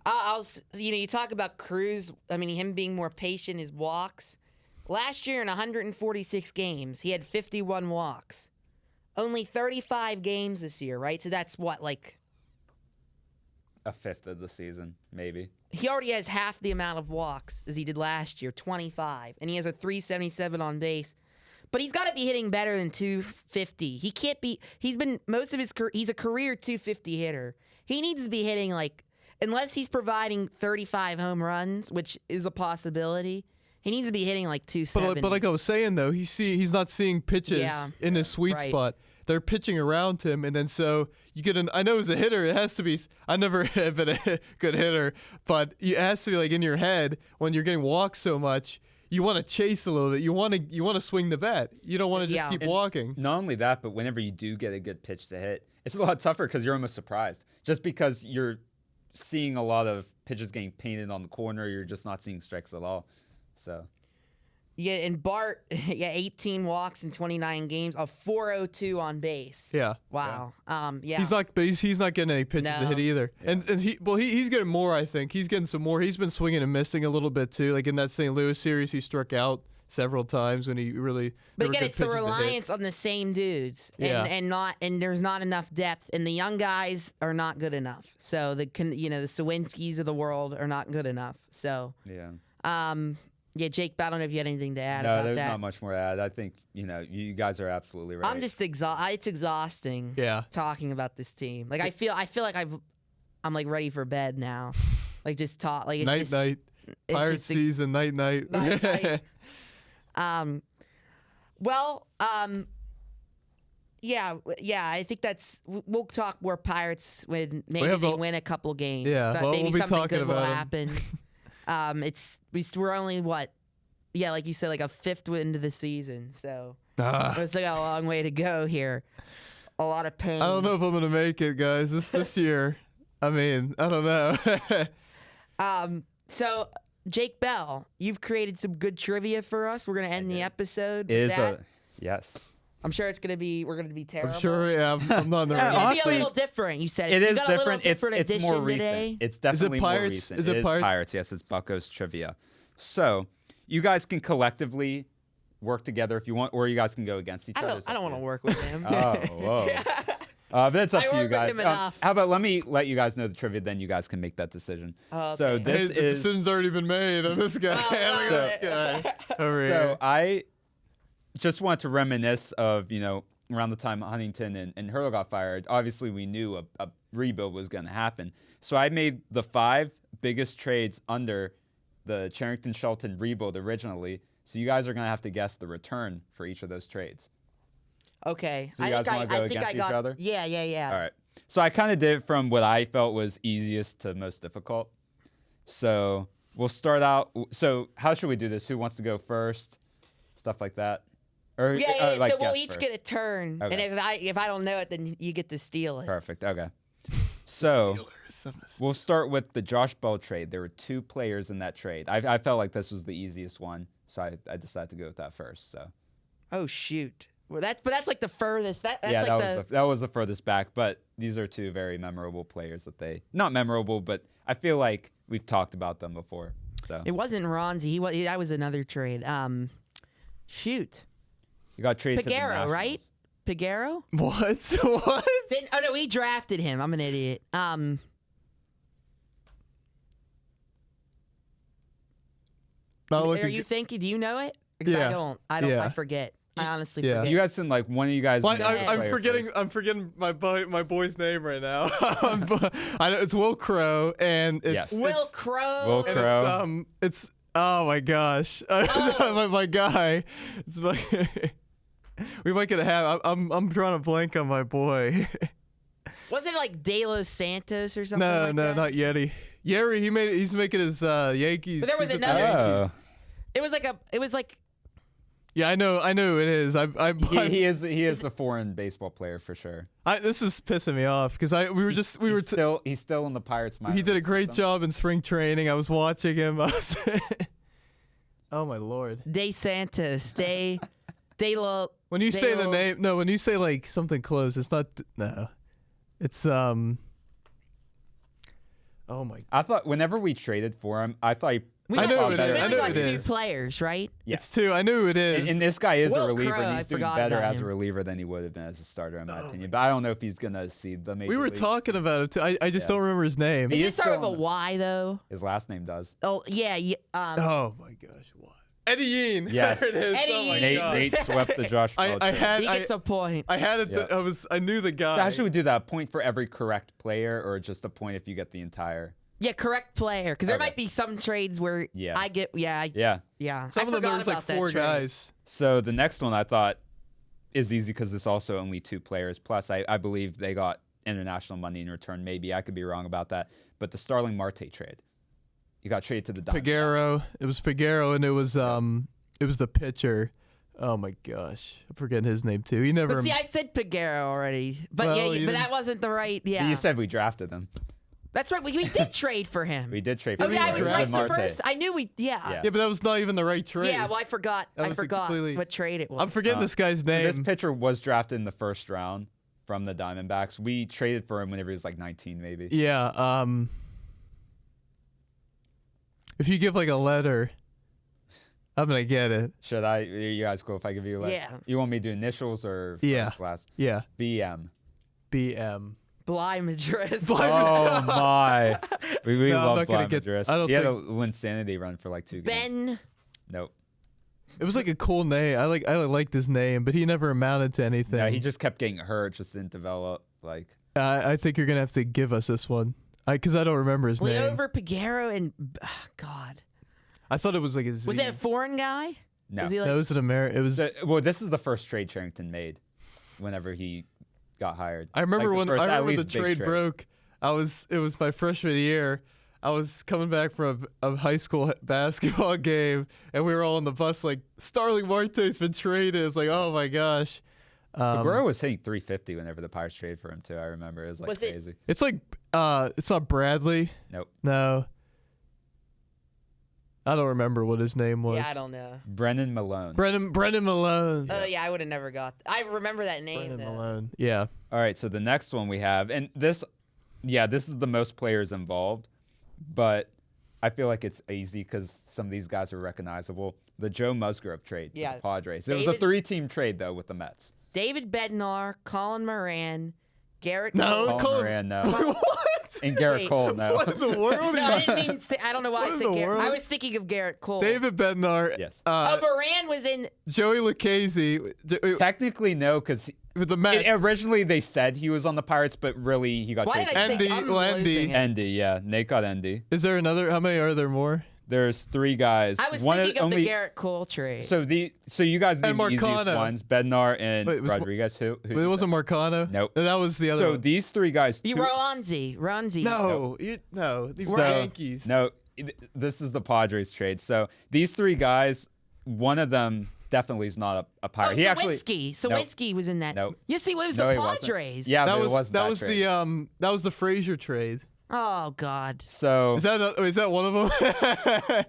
[SPEAKER 1] You talk about Cruz. I mean, him being more patient, his walks. Last year in 146 games, he had 51 walks. Only 35 games this year, right? So that's what, like
[SPEAKER 2] a fifth of the season, maybe.
[SPEAKER 1] He already has half the amount of walks as he did last year, 25, and he has a 377 on base. But he's got to be hitting better than 250. He can't be. He's been most of his career. He's a career 250 hitter. He needs to be hitting unless he's providing 35 home runs, which is a possibility. He needs to be hitting 270.
[SPEAKER 3] But like I was saying though, he's not seeing pitches in his sweet spot. They're pitching around him, and then so you get I know as a hitter, it has to be. I never have been a good hitter, but it has to be in your head when you're getting walked so much. You want to chase a little bit. You want to swing the bat. You don't want to just keep walking.
[SPEAKER 2] Not only that, but whenever you do get a good pitch to hit, it's a lot tougher because you're almost surprised. Just because you're seeing a lot of pitches getting painted on the corner, you're just not seeing strikes at all. So.
[SPEAKER 1] Yeah, and Bart, 18 walks in 29 games, a 402 on base. Yeah. Wow. Yeah.
[SPEAKER 3] He's not getting any pitches to hit either. Yeah. And he's getting more, I think. He's getting some more. He's been swinging and missing a little bit too. Like in that St. Louis series, he struck out several times when he really.
[SPEAKER 1] But again, it's the reliance on the same dudes, and there's not enough depth, and the young guys are not good enough. So the Sawinskis of the world are not good enough. So Yeah, Jake, I don't know if you had anything to add
[SPEAKER 2] No,
[SPEAKER 1] about
[SPEAKER 2] there's
[SPEAKER 1] that.
[SPEAKER 2] not much more to add. I think you guys are absolutely right.
[SPEAKER 1] I'm just it's exhausting.
[SPEAKER 3] Yeah.
[SPEAKER 1] Talking about this team. Like I feel like I'm like ready for bed now. Like just talk. Like it's
[SPEAKER 3] Night. Pirate
[SPEAKER 1] just
[SPEAKER 3] season. Night.
[SPEAKER 1] Night. Yeah. I think we'll talk more Pirates when maybe they win a couple games.
[SPEAKER 3] Yeah, well,
[SPEAKER 1] maybe
[SPEAKER 3] we'll be
[SPEAKER 1] something
[SPEAKER 3] talking
[SPEAKER 1] good will
[SPEAKER 3] about 'em.
[SPEAKER 1] happen. We're only what? Yeah, like you said, like a fifth into the season. So it's like a long way to go here. A lot of pain.
[SPEAKER 3] I don't know if I'm gonna make it, guys. This year. I mean, I don't know.
[SPEAKER 1] So Jake Bell, you've created some good trivia for us. We're gonna end the episode.
[SPEAKER 2] It
[SPEAKER 1] with
[SPEAKER 2] is
[SPEAKER 1] that.
[SPEAKER 2] Yes.
[SPEAKER 1] I'm sure we're gonna be terrible.
[SPEAKER 3] I'm sure. Yeah, I'm not in the
[SPEAKER 1] It's
[SPEAKER 3] right.
[SPEAKER 1] gonna
[SPEAKER 2] honestly,
[SPEAKER 1] be a little different. You said
[SPEAKER 2] It
[SPEAKER 1] you
[SPEAKER 2] is
[SPEAKER 1] got a little
[SPEAKER 2] different.
[SPEAKER 1] different
[SPEAKER 2] It's
[SPEAKER 1] edition
[SPEAKER 2] more recent.
[SPEAKER 1] today.
[SPEAKER 2] It's definitely more
[SPEAKER 3] Pirates?
[SPEAKER 2] recent.
[SPEAKER 3] Is it Pirates?
[SPEAKER 2] Yes, it's Bucco's trivia. So you guys can collectively work together if you want, or you guys can go against each other.
[SPEAKER 1] I don't want to work with him.
[SPEAKER 2] Oh, whoa. But it's up
[SPEAKER 1] I
[SPEAKER 2] to
[SPEAKER 1] work
[SPEAKER 2] you
[SPEAKER 1] with
[SPEAKER 2] guys.
[SPEAKER 1] him enough.
[SPEAKER 2] How about let me let you guys know the trivia, then you guys can make that decision.
[SPEAKER 1] Okay.
[SPEAKER 2] So
[SPEAKER 3] Hey,
[SPEAKER 2] this
[SPEAKER 3] the
[SPEAKER 2] is
[SPEAKER 3] decision's already been made on this guy.
[SPEAKER 1] Oh,
[SPEAKER 3] Look at this guy over
[SPEAKER 2] so
[SPEAKER 3] here.
[SPEAKER 2] I just want to reminisce of around the time Huntington and Hurdle got fired. Obviously, we knew a rebuild was going to happen. So I made the 5 biggest trades under the Charrington-Shelton rebuild originally. So you guys are going to have to guess the return for each of those trades.
[SPEAKER 1] Okay.
[SPEAKER 2] So you guys wanna go
[SPEAKER 1] I think
[SPEAKER 2] against
[SPEAKER 1] I
[SPEAKER 2] each
[SPEAKER 1] got,
[SPEAKER 2] other?
[SPEAKER 1] Yeah.
[SPEAKER 2] All right. So I kind of did it from what I felt was easiest to most difficult. So we'll start out. So how should we do this? Who wants to go first? Stuff like that. Or
[SPEAKER 1] Yeah.
[SPEAKER 2] like
[SPEAKER 1] So we'll
[SPEAKER 2] guess
[SPEAKER 1] each
[SPEAKER 2] first.
[SPEAKER 1] get a turn,
[SPEAKER 2] Okay.
[SPEAKER 1] and if I don't know it, then you get to steal it.
[SPEAKER 2] Perfect. Okay. So we'll start with the Josh Bell trade. There were 2 players in that trade. I felt like this was the easiest one, so I decided to go with that first. So
[SPEAKER 1] Oh shoot. Well, that's like the furthest. That's
[SPEAKER 2] yeah,
[SPEAKER 1] like
[SPEAKER 2] that was the furthest back. But these are 2 very memorable players not memorable, but I feel like we've talked about them before. So
[SPEAKER 1] It wasn't Ronzi. That was another trade. Shoot.
[SPEAKER 2] you got traded to the
[SPEAKER 1] Pagero,
[SPEAKER 2] Nationals.
[SPEAKER 1] right? Pagero?
[SPEAKER 3] What? What?
[SPEAKER 1] Oh no, we drafted him. I'm an idiot.
[SPEAKER 3] Not
[SPEAKER 1] Are
[SPEAKER 3] looking
[SPEAKER 1] you
[SPEAKER 3] good.
[SPEAKER 1] thinking? Do you know it? 'Cause
[SPEAKER 3] Yeah.
[SPEAKER 1] I don't. I
[SPEAKER 3] Yeah.
[SPEAKER 1] forget. I honestly
[SPEAKER 3] Yeah.
[SPEAKER 1] forget.
[SPEAKER 2] You guys can one of you guys.
[SPEAKER 3] Well,
[SPEAKER 2] name the
[SPEAKER 3] I'm
[SPEAKER 2] player
[SPEAKER 3] forgetting.
[SPEAKER 2] first.
[SPEAKER 3] I'm forgetting my boy's name right now. I know it's Will Crow, and it's
[SPEAKER 2] Yes.
[SPEAKER 1] Will Crow.
[SPEAKER 2] Will
[SPEAKER 3] and
[SPEAKER 2] Crow.
[SPEAKER 3] it's oh my gosh,
[SPEAKER 1] Oh.
[SPEAKER 3] my guy. It's my. We might get a hat. I'm drawing a blank on my boy.
[SPEAKER 1] Wasn't it like De Los Santos or something?
[SPEAKER 3] No,
[SPEAKER 1] like
[SPEAKER 3] no,
[SPEAKER 1] that?
[SPEAKER 3] not Yeti. Yeri, he's making his Yankees.
[SPEAKER 1] But there was
[SPEAKER 3] he's with the
[SPEAKER 1] another-
[SPEAKER 3] Yankees.
[SPEAKER 2] Oh.
[SPEAKER 1] It was like.
[SPEAKER 3] Yeah, I know who it is.
[SPEAKER 2] He is a foreign baseball player for sure.
[SPEAKER 3] This is pissing me off because
[SPEAKER 2] He's still in the Pirates.
[SPEAKER 3] he did a
[SPEAKER 2] minor
[SPEAKER 3] great
[SPEAKER 2] system.
[SPEAKER 3] job in spring training. I was watching him. Oh my lord.
[SPEAKER 1] De Santos. De Lo.
[SPEAKER 3] When you
[SPEAKER 1] De
[SPEAKER 3] say the
[SPEAKER 1] Lo-
[SPEAKER 3] name, no, when you say like something close, it's not. No, it's Oh my.
[SPEAKER 2] I thought whenever we traded for him, I thought
[SPEAKER 1] We
[SPEAKER 3] I
[SPEAKER 1] got
[SPEAKER 3] know
[SPEAKER 1] two-
[SPEAKER 3] it is.
[SPEAKER 1] we
[SPEAKER 3] I
[SPEAKER 1] only
[SPEAKER 3] know
[SPEAKER 1] got
[SPEAKER 3] it
[SPEAKER 1] 2
[SPEAKER 3] is.
[SPEAKER 1] players, right?
[SPEAKER 2] Yeah.
[SPEAKER 3] It's 2. I knew it is.
[SPEAKER 2] And this guy is
[SPEAKER 1] Will
[SPEAKER 2] a reliever,
[SPEAKER 1] Crow,
[SPEAKER 2] and
[SPEAKER 1] I
[SPEAKER 2] he's doing
[SPEAKER 1] forgot
[SPEAKER 2] better
[SPEAKER 1] about
[SPEAKER 2] as a
[SPEAKER 1] him.
[SPEAKER 2] reliever than he would have been as a starter, in my opinion. But I don't know if he's gonna see the major
[SPEAKER 3] We were
[SPEAKER 2] league.
[SPEAKER 3] talking about it too. I just
[SPEAKER 2] Yeah.
[SPEAKER 3] don't remember his name.
[SPEAKER 1] Does
[SPEAKER 2] He
[SPEAKER 1] it
[SPEAKER 2] is
[SPEAKER 1] start with
[SPEAKER 2] still
[SPEAKER 1] a
[SPEAKER 2] on the-
[SPEAKER 1] Y though?
[SPEAKER 2] His last name does.
[SPEAKER 1] Oh yeah.
[SPEAKER 3] Oh my gosh, what? Eddie Yean.
[SPEAKER 2] Yes.
[SPEAKER 3] There it is.
[SPEAKER 1] Eddie
[SPEAKER 3] Oh my
[SPEAKER 1] Yean.
[SPEAKER 3] god.
[SPEAKER 2] Nate swept the Josh Bell
[SPEAKER 3] I
[SPEAKER 2] trade.
[SPEAKER 3] had
[SPEAKER 1] He gets a point.
[SPEAKER 3] I had it.
[SPEAKER 2] Yeah.
[SPEAKER 3] I knew the guy.
[SPEAKER 2] So how should we do that? A point for every correct player, or just a point if you get the entire?
[SPEAKER 1] Yeah, correct player. Because there
[SPEAKER 2] Okay.
[SPEAKER 1] might be some trades where
[SPEAKER 2] Yeah.
[SPEAKER 1] I get. Yeah.
[SPEAKER 2] Yeah.
[SPEAKER 3] Some
[SPEAKER 1] I
[SPEAKER 3] of them there
[SPEAKER 1] forgot
[SPEAKER 3] was like
[SPEAKER 1] about that
[SPEAKER 3] 4
[SPEAKER 1] trade.
[SPEAKER 3] guys.
[SPEAKER 2] So the next one I thought is easy because it's also only 2 players. Plus, I believe they got international money in return. Maybe I could be wrong about that. But the Starling Marte trade, he got traded to the Diamondbacks.
[SPEAKER 3] Pagero. It was Pagero, and it was the pitcher. Oh my gosh, I'm forgetting his name too. He never.
[SPEAKER 1] But see, I said Pagero already. But
[SPEAKER 3] Well, you
[SPEAKER 1] but
[SPEAKER 3] didn't-
[SPEAKER 1] that wasn't the right. Yeah.
[SPEAKER 2] You said we drafted him.
[SPEAKER 1] That's right. We did trade for him.
[SPEAKER 2] We did trade for
[SPEAKER 1] Oh yeah, I was right the
[SPEAKER 2] Marte.
[SPEAKER 1] first. I knew we. Yeah.
[SPEAKER 2] Yeah.
[SPEAKER 3] Yeah, but that was not even the right trade.
[SPEAKER 1] Yeah, well, I forgot.
[SPEAKER 3] That
[SPEAKER 1] I
[SPEAKER 3] was a
[SPEAKER 1] forgot
[SPEAKER 3] completely-
[SPEAKER 1] what trade it was.
[SPEAKER 3] I'm forgetting this guy's name.
[SPEAKER 2] This pitcher was drafted in the first round from the Diamondbacks. We traded for him whenever he was like 19, maybe.
[SPEAKER 3] Yeah. If you give like a letter, I'm gonna get it.
[SPEAKER 2] Should I? You guys cool if I give you a letter?
[SPEAKER 1] Yeah.
[SPEAKER 2] You want me to do initials or
[SPEAKER 3] Yeah.
[SPEAKER 2] first class?
[SPEAKER 3] Yeah.
[SPEAKER 2] BM.
[SPEAKER 3] BM.
[SPEAKER 1] Bly Madrid.
[SPEAKER 2] Oh my! We
[SPEAKER 3] No, I'm
[SPEAKER 2] love
[SPEAKER 3] not gonna
[SPEAKER 2] Blind
[SPEAKER 3] get-
[SPEAKER 2] Madrid.
[SPEAKER 3] I don't
[SPEAKER 2] He had a
[SPEAKER 3] think-
[SPEAKER 2] Linsanity run for like 2 games.
[SPEAKER 1] Ben
[SPEAKER 2] Nope.
[SPEAKER 3] It was like a cool name. I liked his name, but he never amounted to anything.
[SPEAKER 2] No, he just kept getting hurt. Just didn't develop. Like
[SPEAKER 3] I think you're gonna have to give us this one, because I don't remember his name.
[SPEAKER 1] Leover Piguero and God.
[SPEAKER 3] I thought it was like a Z.
[SPEAKER 1] Was that a foreign guy?
[SPEAKER 2] no.
[SPEAKER 1] Was he like,
[SPEAKER 3] That was an American. It was.
[SPEAKER 2] Well, this is the first trade Charrington made. Whenever he got hired,
[SPEAKER 3] I remember
[SPEAKER 2] Like,
[SPEAKER 3] when
[SPEAKER 2] first,
[SPEAKER 3] I
[SPEAKER 2] at
[SPEAKER 3] remember the
[SPEAKER 2] least big
[SPEAKER 3] trade broke. It was my freshman year. I was coming back from a high school basketball game, and we were all on the bus like, Starling Marte's been traded. It's like, oh my gosh.
[SPEAKER 2] Aguero was hitting 350 whenever the Pirates traded for him too. I remember it was like
[SPEAKER 1] Was it-
[SPEAKER 2] crazy.
[SPEAKER 3] It's like it's not Bradley.
[SPEAKER 2] Nope.
[SPEAKER 3] No. I don't remember what his name was.
[SPEAKER 1] yeah, I don't know.
[SPEAKER 2] Brennan Malone.
[SPEAKER 3] Brendan Malone.
[SPEAKER 1] Oh yeah, I would have never got. I remember that name.
[SPEAKER 3] Brendan
[SPEAKER 1] Though.
[SPEAKER 3] Malone. Yeah.
[SPEAKER 2] All right, so the next one we have, and this is the most players involved, but I feel like it's easy because some of these guys are recognizable. The Joe Musgrove trade to
[SPEAKER 1] Yeah.
[SPEAKER 2] the Padres. It was a
[SPEAKER 1] David-
[SPEAKER 2] 3-team trade though with the Mets.
[SPEAKER 1] David Bednar, Colin Moran, Garrett.
[SPEAKER 3] No,
[SPEAKER 1] Cole.
[SPEAKER 2] Colin Moran, no.
[SPEAKER 3] What?
[SPEAKER 2] And Garrett
[SPEAKER 1] Wait,
[SPEAKER 2] Cole, no.
[SPEAKER 3] What in the world?
[SPEAKER 1] No, I didn't mean. I don't know why
[SPEAKER 3] What
[SPEAKER 1] I
[SPEAKER 3] in
[SPEAKER 1] said
[SPEAKER 3] the
[SPEAKER 1] Garrett.
[SPEAKER 3] world?
[SPEAKER 1] I was thinking of Garrett Cole.
[SPEAKER 3] David Bednar.
[SPEAKER 2] Yes.
[SPEAKER 1] Oh, Moran was in.
[SPEAKER 3] Joey Lucchese
[SPEAKER 2] Technically, no, because
[SPEAKER 3] with the Mets.
[SPEAKER 2] originally they said he was on the Pirates, but really he got
[SPEAKER 1] Why
[SPEAKER 2] traded.
[SPEAKER 1] did I
[SPEAKER 3] Endy,
[SPEAKER 1] think I'm
[SPEAKER 3] well, Endy.
[SPEAKER 1] losing it.
[SPEAKER 2] Endy, yeah. Nate got Endy.
[SPEAKER 3] Is there another? How many are there more?
[SPEAKER 2] There's 3 guys.
[SPEAKER 1] I was
[SPEAKER 2] One
[SPEAKER 1] thinking of
[SPEAKER 2] only,
[SPEAKER 1] the Garrett Cole trade.
[SPEAKER 2] So you guys need
[SPEAKER 3] And
[SPEAKER 2] the easiest
[SPEAKER 3] Marcano.
[SPEAKER 2] ones. Bednar and
[SPEAKER 3] Wait, was Mar-
[SPEAKER 2] Rodriguez. Who
[SPEAKER 3] Wait, it wasn't Marcano.
[SPEAKER 2] Nope.
[SPEAKER 3] That was the other.
[SPEAKER 2] So
[SPEAKER 3] one.
[SPEAKER 2] these 3 guys.
[SPEAKER 1] you Ronzi.
[SPEAKER 3] No, no, the Yankees.
[SPEAKER 2] No, this is the Padres trade. So these 3 guys, one of them definitely is not a
[SPEAKER 1] Oh,
[SPEAKER 2] Pirate.
[SPEAKER 1] Sawinski was in that.
[SPEAKER 2] Nope.
[SPEAKER 1] Yes, he was
[SPEAKER 2] No,
[SPEAKER 1] the
[SPEAKER 2] he wasn't.
[SPEAKER 1] Padres.
[SPEAKER 2] Yeah,
[SPEAKER 3] that
[SPEAKER 2] but
[SPEAKER 3] was
[SPEAKER 2] it wasn't
[SPEAKER 3] that was
[SPEAKER 2] trade.
[SPEAKER 3] that was the Frazier trade.
[SPEAKER 1] Oh God.
[SPEAKER 2] So
[SPEAKER 3] Is that one of them?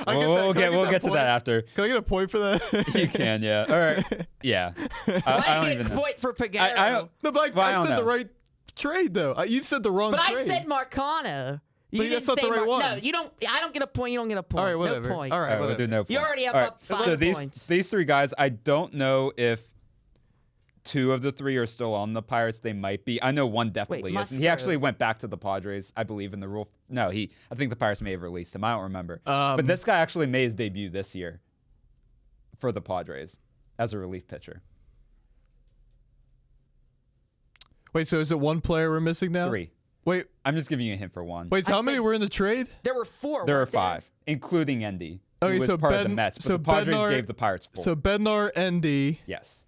[SPEAKER 2] we'll get to that after.
[SPEAKER 3] Can I get a point for that?
[SPEAKER 2] You can, yeah. All right, yeah.
[SPEAKER 1] Why
[SPEAKER 2] I don't
[SPEAKER 1] did
[SPEAKER 2] even
[SPEAKER 1] get a
[SPEAKER 2] know.
[SPEAKER 1] point for Piguero?
[SPEAKER 2] I don't.
[SPEAKER 3] No, but
[SPEAKER 2] Well, I
[SPEAKER 3] I
[SPEAKER 2] don't
[SPEAKER 3] said the
[SPEAKER 2] know.
[SPEAKER 3] right trade though. You said the wrong
[SPEAKER 1] But
[SPEAKER 3] trade.
[SPEAKER 1] I said Marcano. You
[SPEAKER 3] But
[SPEAKER 1] didn't
[SPEAKER 3] that's not
[SPEAKER 1] say
[SPEAKER 3] the right one.
[SPEAKER 1] No, you don't. I don't get a point. You don't get a point.
[SPEAKER 3] All right, whatever.
[SPEAKER 1] No point.
[SPEAKER 3] All right,
[SPEAKER 2] All right, we'll
[SPEAKER 3] whatever.
[SPEAKER 2] do no.
[SPEAKER 1] You
[SPEAKER 2] point.
[SPEAKER 1] already have
[SPEAKER 2] All right,
[SPEAKER 1] up 5
[SPEAKER 2] so
[SPEAKER 1] points.
[SPEAKER 2] these 3 guys, I don't know if 2 of the 3 are still on the Pirates. They might be. I know one definitely is. And he actually
[SPEAKER 1] Musgrove.
[SPEAKER 2] went back to the Padres, I believe, in the rule. No, I think the Pirates may have released him. I don't remember.
[SPEAKER 3] Um,
[SPEAKER 2] But this guy actually made his debut this year for the Padres as a relief pitcher.
[SPEAKER 3] Wait, so is it one player we're missing now?
[SPEAKER 2] 3.
[SPEAKER 3] Wait,
[SPEAKER 2] I'm just giving you a hint for one.
[SPEAKER 3] wait. So
[SPEAKER 1] I
[SPEAKER 3] how many
[SPEAKER 1] said-
[SPEAKER 3] were in the trade?
[SPEAKER 1] There were 4.
[SPEAKER 2] There are
[SPEAKER 1] weren't there?
[SPEAKER 2] 5, including Endy.
[SPEAKER 3] Okay,
[SPEAKER 2] He was
[SPEAKER 3] so
[SPEAKER 2] part of the
[SPEAKER 3] Ben-
[SPEAKER 2] Mets, but
[SPEAKER 3] so
[SPEAKER 2] the Padres
[SPEAKER 3] Bednar-
[SPEAKER 2] gave the Pirates 4.
[SPEAKER 3] So Bednar, Endy.
[SPEAKER 2] Yes.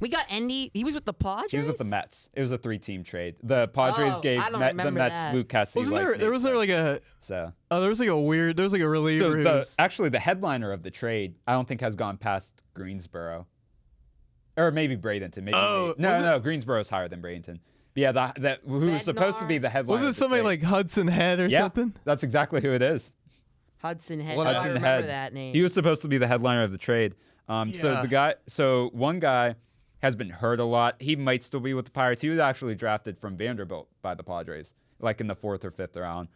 [SPEAKER 1] We got Endy. He was with the Padres.
[SPEAKER 2] He was with the Mets. It was a 3-team trade. The Padres
[SPEAKER 1] Oh,
[SPEAKER 2] gave
[SPEAKER 1] I don't
[SPEAKER 2] the
[SPEAKER 1] remember
[SPEAKER 2] Mets
[SPEAKER 1] that.
[SPEAKER 2] Luke Cassie.
[SPEAKER 3] Wasn't
[SPEAKER 2] like
[SPEAKER 3] there? There
[SPEAKER 2] Nate
[SPEAKER 3] was there
[SPEAKER 2] said.
[SPEAKER 3] like a.
[SPEAKER 2] So
[SPEAKER 3] Oh, there was like a weird. There was like a reliever. who was,
[SPEAKER 2] actually the headliner of the trade, I don't think has gone past Greensboro, or maybe Bradenton. Maybe
[SPEAKER 3] Oh,
[SPEAKER 2] no, Greensboro's higher than Bradenton. But yeah, who was supposed to be the headliner?
[SPEAKER 3] wasn't
[SPEAKER 2] of
[SPEAKER 3] it
[SPEAKER 2] the
[SPEAKER 3] somebody
[SPEAKER 2] trade.
[SPEAKER 3] like Hudson Head or
[SPEAKER 2] Yeah,
[SPEAKER 3] something?
[SPEAKER 2] that's exactly who it is.
[SPEAKER 1] Hudson Head.
[SPEAKER 3] Well,
[SPEAKER 1] Oh, I
[SPEAKER 2] Hudson
[SPEAKER 1] remember
[SPEAKER 2] Head.
[SPEAKER 1] that name.
[SPEAKER 2] He was supposed to be the headliner of the trade. So one guy has been hurt a lot. He might still be with the Pirates. He was actually drafted from Vanderbilt by the Padres, like in the 4th or 5th round.